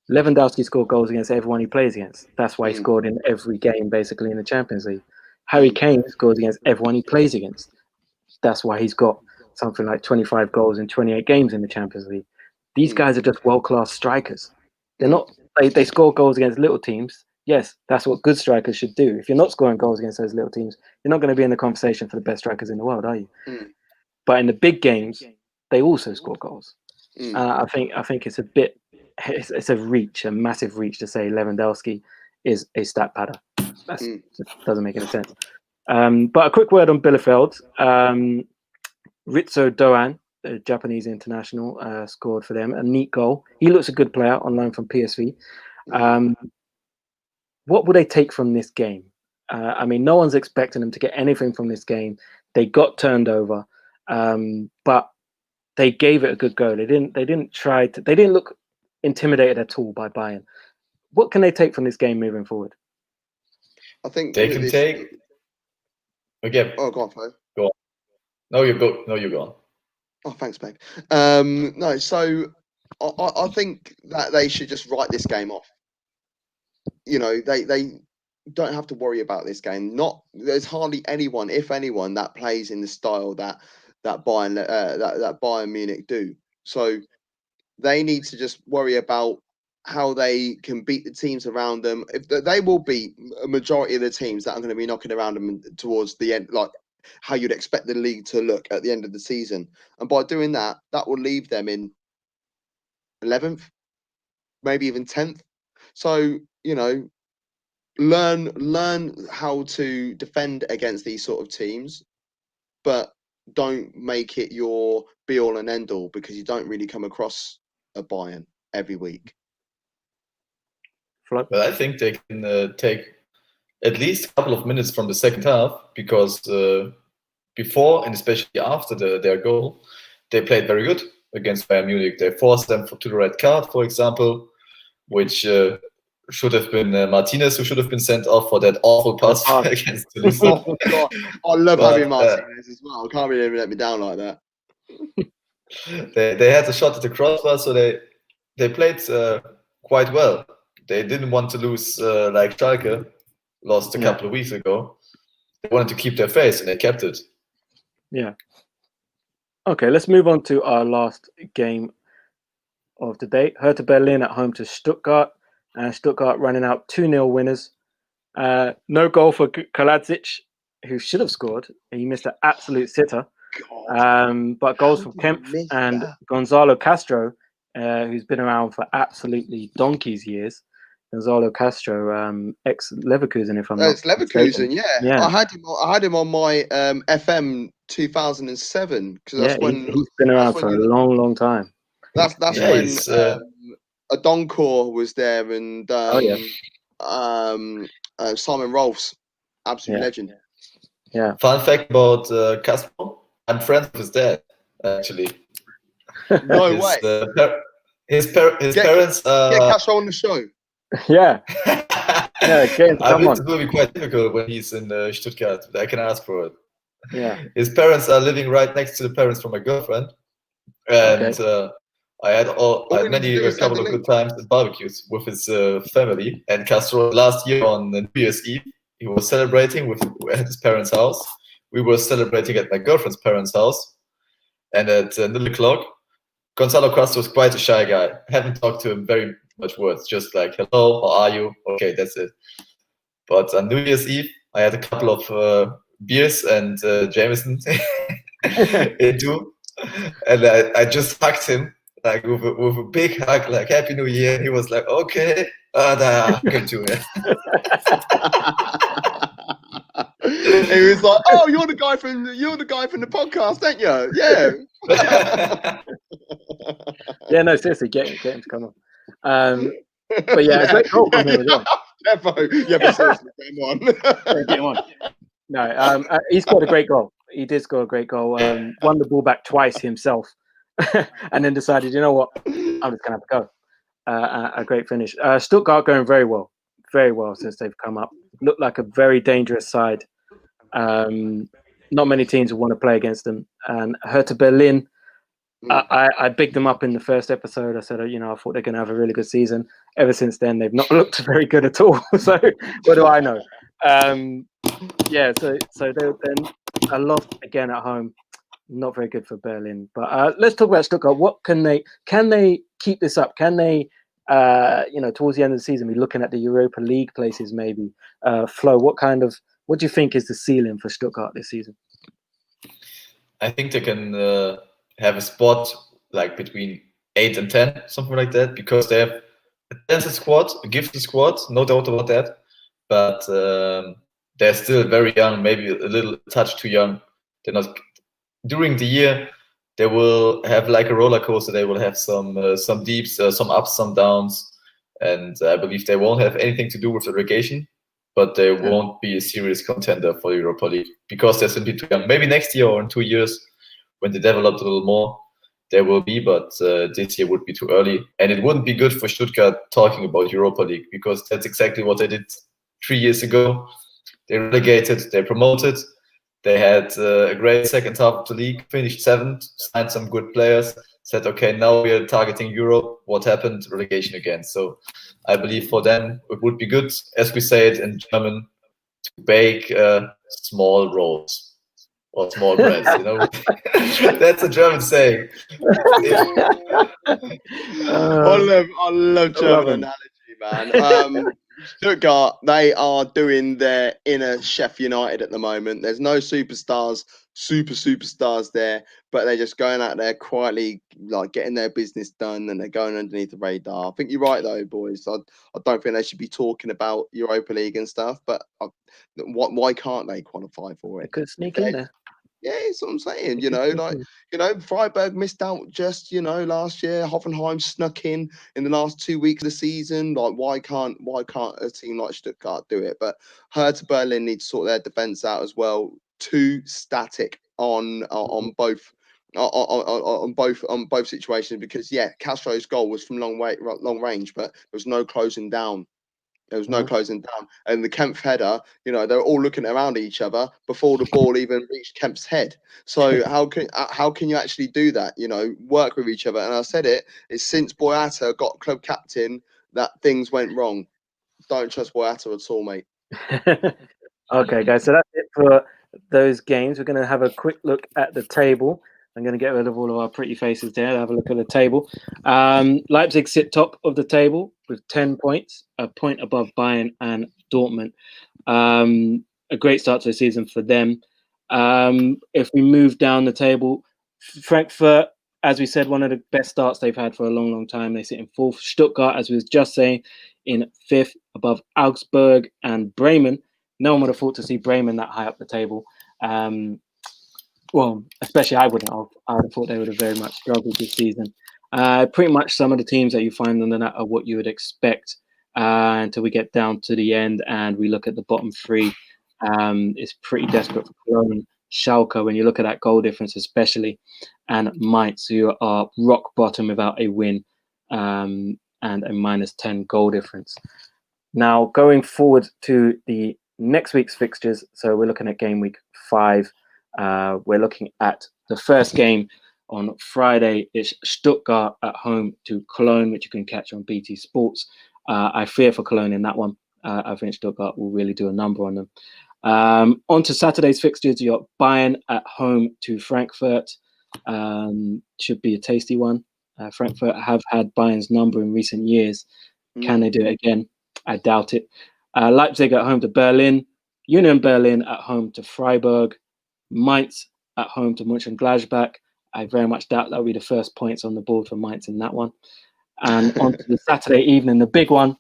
Lewandowski scored goals against everyone he plays against. That's why he scored in every game, basically, in the Champions League. Harry Kane scores against everyone he plays against. That's why he's got something like 25 goals in 28 games in the Champions League. These guys are just world-class strikers. They're not. They score goals against little teams. Yes, that's what good strikers should do. If you're not scoring goals against those little teams, you're not going to be in the conversation for the best strikers in the world, are you? But in the big games, they also score goals. I think it's a bit. It's a reach, a massive reach to say Lewandowski is a stat padder. That doesn't make any sense. But a quick word on Bielefeld. Ritsu Doan, the Japanese international, scored for them. A neat goal. He looks a good player on loan from PSV. What will they take from this game? I mean, no one's expecting them to get anything from this game. They got turned over, but they gave it a good go. They didn't look intimidated at all by Bayern. What can they take from this game moving forward? I think they can take. Okay. Oh, go on, Flo. Go on. No, you go. No, you go on. Oh, thanks, babe. No, so I think that they should just write this game off. They don't have to worry about this game. There's hardly anyone, if anyone, that plays in the style that Bayern Munich do. So they need to just worry about how they can beat the teams around them. If they will beat a majority of the teams that are going to be knocking around them towards the end, like how you'd expect the league to look at the end of the season. And by doing that, that will leave them in 11th, maybe even 10th. So, learn how to defend against these sort of teams, but don't make it your be all and end all, because you don't really come across a Bayern every week. Well, I think they can take at least a couple of minutes from the second half, because before and especially after their goal, they played very good against Bayern Munich. They forced them to the red card, for example. which should have been Martinez, who should have been sent off for that awful pass against Toulouse. Oh God, I love But, having Martinez as well. I can't believe he let me down like that. They had a shot at the crossbar, so they played quite well. They didn't want to lose like Schalke lost a couple of weeks ago. They wanted to keep their face, and they kept it. Yeah. Okay, let's move on to our last game of the day. Hertha Berlin at home to Stuttgart, and Stuttgart running out 2-0 winners. No goal for Kaladzic, who should have scored. He missed an absolute sitter. But goals from Kempf and Gonzalo Castro, who's been around for absolutely donkey's years. Gonzalo Castro, ex-Leverkusen, if I'm not It's Leverkusen, mistaken. yeah. I had him on my FM 2007 because that's when he's been around for a long time. That's when Adonkor was there and Simon Rolfs, absolute legend. Yeah. Fun fact about Castro: I'm friends with his dad, actually. No way. His parents. Get Castro on the show. Yeah. I believe it will be quite difficult when he's in Stuttgart, but I can ask for it. Yeah. His parents are living right next to the parents from my girlfriend, and I had a couple of good times at barbecues with his family. And Castro last year on New Year's Eve, he was celebrating at his parents' house. We were celebrating at my girlfriend's parents' house, and at 0:00, Gonzalo Castro is quite a shy guy. I haven't talked to him very much words, just like hello, how are you? Okay, that's it. But on New Year's Eve, I had a couple of beers and Jameson into, and I just hugged him like with a big hug, like Happy New Year. And he was like, okay, good to it. He was like, "Oh, you're the guy from the podcast, aren't you?" Yeah. Yeah, no, seriously, get him to come on. But yeah, a great goal from him as well. Devo. Yeah, but seriously, get him on. No, he scored a great goal. He did score a great goal. Won the ball back twice himself, and then decided, you know what, I'm just gonna have to go. A great finish. Stuttgart going very well since they've come up. Looked like a very dangerous side. Not many teams will want to play against them. And Hertha Berlin, I bigged them up in the first episode. I said, I thought they're going to have a really good season. Ever since then, they've not looked very good at all. So what do I know? So they're a loss again at home. Not very good for Berlin. But let's talk about Stuttgart. What can they keep this up? Can they, towards the end of the season, be looking at the Europa League places maybe? Flo, what do you think is the ceiling for Stuttgart this season? I think they can have a spot like between 8 and 10, something like that, because they have a talented squad, a gifted squad, no doubt about that. But they're still very young, maybe a little touch too young. They're not. During the year, they will have like a roller coaster. They will have some deeps, some ups, some downs, and I believe they won't have anything to do with the relegation. But they won't be a serious contender for Europa League because they're simply too young. Maybe next year or in 2 years, when they develop a little more, there will be. But this year would be too early, and it wouldn't be good for Stuttgart talking about Europa League because that's exactly what they did 3 years ago. They relegated, they promoted. They had a great second half of the league, finished 7th, signed some good players, said, okay, now we are targeting Europe. What happened? Relegation again. So I believe for them, it would be good, as we say it in German, to bake small rolls or small breads, That's a German saying. I love German analogy, man. Stuttgart, they are doing their inner Chef United at the moment. There's no superstars there, but they're just going out there quietly, like getting their business done, and they're going underneath the radar. I think you're right, though, boys. I don't think they should be talking about Europa League and stuff, but why can't they qualify for it? They could sneak in there. Yeah, that's what I'm saying. Freiburg missed out just, last year. Hoffenheim snuck in the last 2 weeks of the season. Like, why can't a team like Stuttgart do it? But Hertha Berlin need to sort their defense out as well. Too static on both on both situations, because Castro's goal was from long range, but there was no closing down. There was no closing down, and the Kempf header, they were all looking around each other before the ball even reached Kempf's head. So how can you actually do that? Work with each other. And I said it's since Boyata got club captain that things went wrong. Don't trust Boyata at all, mate. Okay, guys, so that's it for those games. We're going to have a quick look at the table. I'm going to get rid of all of our pretty faces there. Have a look at the table. Leipzig sit top of the table with 10 points, a point above Bayern and Dortmund. A great start to the season for them. If we move down the table, Frankfurt, as we said, one of the best starts they've had for a long, long time. They sit in fourth. Stuttgart, as we was just saying, in fifth, above Augsburg and Bremen. No one would have thought to see Bremen that high up the table. Well, especially I wouldn't have. I would have thought they would have very much struggled this season. Pretty much some of the teams that you find on that are what you would expect until we get down to the end and we look at the bottom three. It's pretty desperate for Cologne, Schalke, when you look at that goal difference especially, and Mainz, who are rock bottom without a win and a -10 goal difference. Now, going forward to the next week's fixtures, so we're looking at game week 5. We're looking at the first game on Friday. It's Stuttgart at home to Cologne, which you can catch on BT Sports. I fear for Cologne in that one. I think Stuttgart will really do a number on them. On to Saturday's fixtures, you got Bayern at home to Frankfurt. Should be a tasty one. Frankfurt have had Bayern's number in recent years. Can they do it again? I doubt it. Leipzig at home to Berlin. Union Berlin at home to Freiburg. Mainz at home to Mönchengladbach. I very much doubt that'll be the first points on the board for Mainz in that one. And on to the Saturday evening, the big one,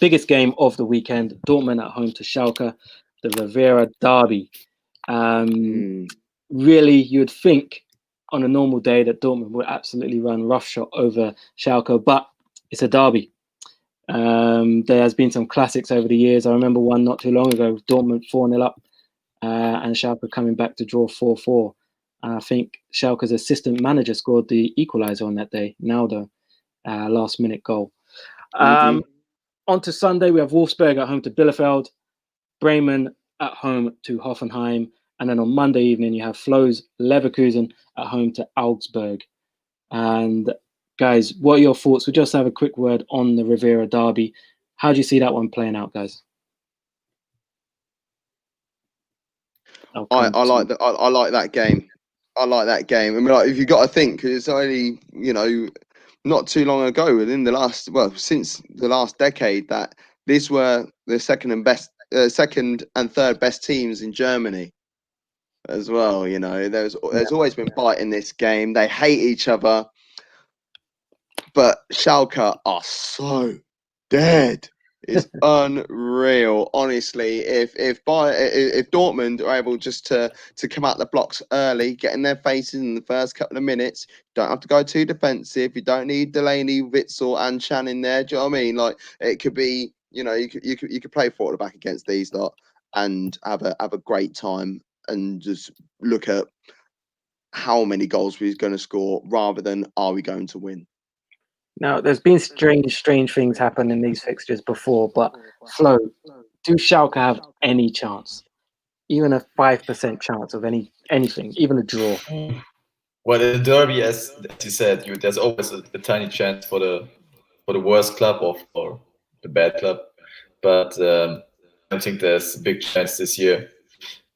biggest game of the weekend, Dortmund at home to Schalke, the Rivera derby. Really, you'd think on a normal day that Dortmund would absolutely run roughshod over Schalke, but it's a derby. There has been some classics over the years. I remember one not too long ago, Dortmund 4-0 up and Schalke coming back to draw 4-4. And I think Schalke's assistant manager scored the equaliser on that day, Naldo, last minute goal. On to Sunday, we have Wolfsburg at home to Bielefeld, Bremen at home to Hoffenheim, and then on Monday evening, you have Flo's Leverkusen at home to Augsburg. And guys, what are your thoughts? We'll just have a quick word on the Rivera derby. How do you see that one playing out, guys? I like that game. I like that game. I mean, like, if you got to think, because it's only not too long ago, within the last since the last decade, that these were the second and third best teams in Germany as well. There's always been fight in this game. They hate each other, but Schalke are so dead. It's unreal, honestly. If Dortmund are able just to come out the blocks early, get in their faces in the first couple of minutes, don't have to go too defensive. You don't need Delaney, Witzel, and Chan in there. Do you know what I mean? Like, it could be, you could play forward back against these lot and have a great time and just look at how many goals we're going to score rather than are we going to win. Now, there's been strange things happen in these fixtures before, but Flo, do Schalke have any chance? Even a 5% chance of anything, even a draw? Well, in the derby, as you said, there's always a tiny chance for the worst club or for the bad club, but I don't think there's a big chance this year,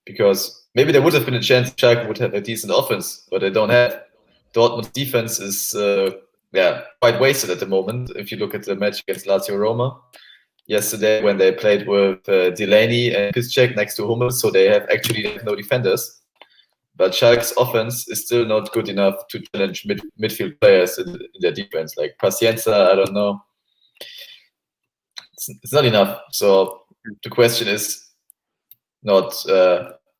because maybe there would have been a chance Schalke would have a decent offense, but they don't have. Dortmund's defense is quite wasted at the moment. If you look at the match against Lazio Roma yesterday, when they played with Delaney and Piszczek next to Hummels, so they have no defenders. But Schalke's offense is still not good enough to challenge midfield players in their defense. Like Pacienza, I don't know. It's not enough. So the question is not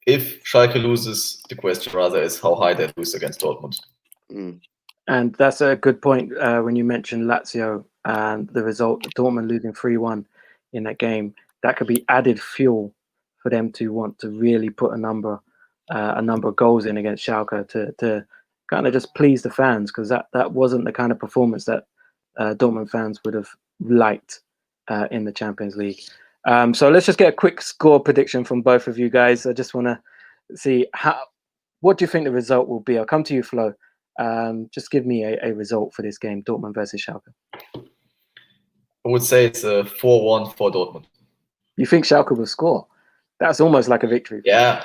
if Schalke loses, the question rather is how high they lose against Dortmund. And that's a good point when you mentioned Lazio and the result, Dortmund losing 3-1 in that game. That could be added fuel for them to want to really put a number of goals in against Schalke to kind of just please the fans, because that wasn't the kind of performance that Dortmund fans would have liked in the Champions League. So let's just get a quick score prediction from both of you guys. I just want to see what do you think the result will be? I'll come to you, Flo. Just give me a result for this game, Dortmund versus Schalke. I would say it's a 4-1 for Dortmund. You think Schalke will score? That's almost like a victory. Yeah.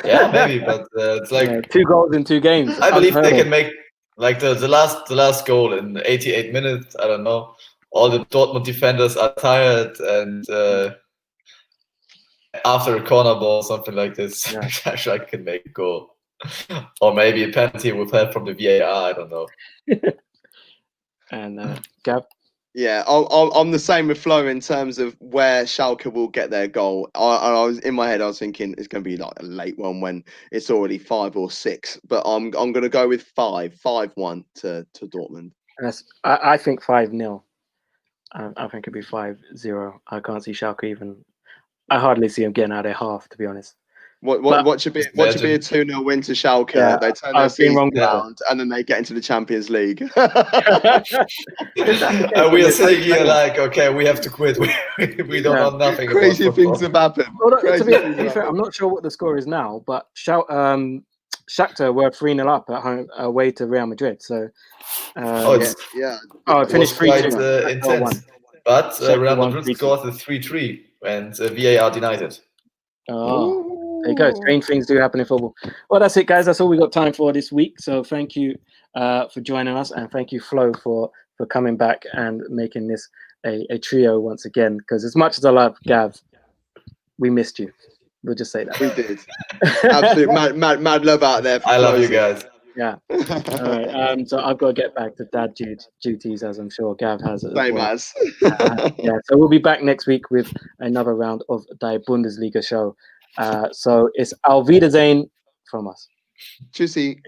Yeah, maybe, but it's like 2 goals in 2 games. I believe they can make like the last goal in 88 minutes. I don't know. All the Dortmund defenders are tired, and after a corner ball, something like this, Schalke can make a goal, or maybe a penalty with help from the VAR. I don't know. And Gav. Yeah, I'm the same with Flo in terms of where Schalke will get their goal. I was in my head, I was thinking it's going to be like a late one when it's already 5 or 6. But I'm going to go with 5-1 to Dortmund. I think 5-0. I think it'd be 5-0. I can't see Schalke even. I hardly see them getting out of half, to be honest. What should be a 2-0 win to Schalke? Yeah, they turn their season around and then they get into the Champions League. And we are sitting here like, okay, we have to quit. We don't know nothing. Crazy things have happened. Well, to be fair, I'm not sure what the score is now, but Shakhtar were 3-0 up at home away to Real Madrid. So it finished 3-2. Intense. But Real Madrid scored the 3-3 and VAR denied it. Oh. There you go. Strange things do happen in football. Well, that's it, guys. That's all we got time for this week. So thank you for joining us, and thank you, Flo, for coming back and making this a trio once again. Because as much as I love Gav, we missed you. We'll just say that. We did. Absolute mad love out there. I love you guys. Yeah. All right. So I've got to get back to dad duties, as I'm sure Gav has. Same as. Yeah. So we'll be back next week with another round of the Bundesliga show. So it's Auf Wiedersehen from us. Tschüssi.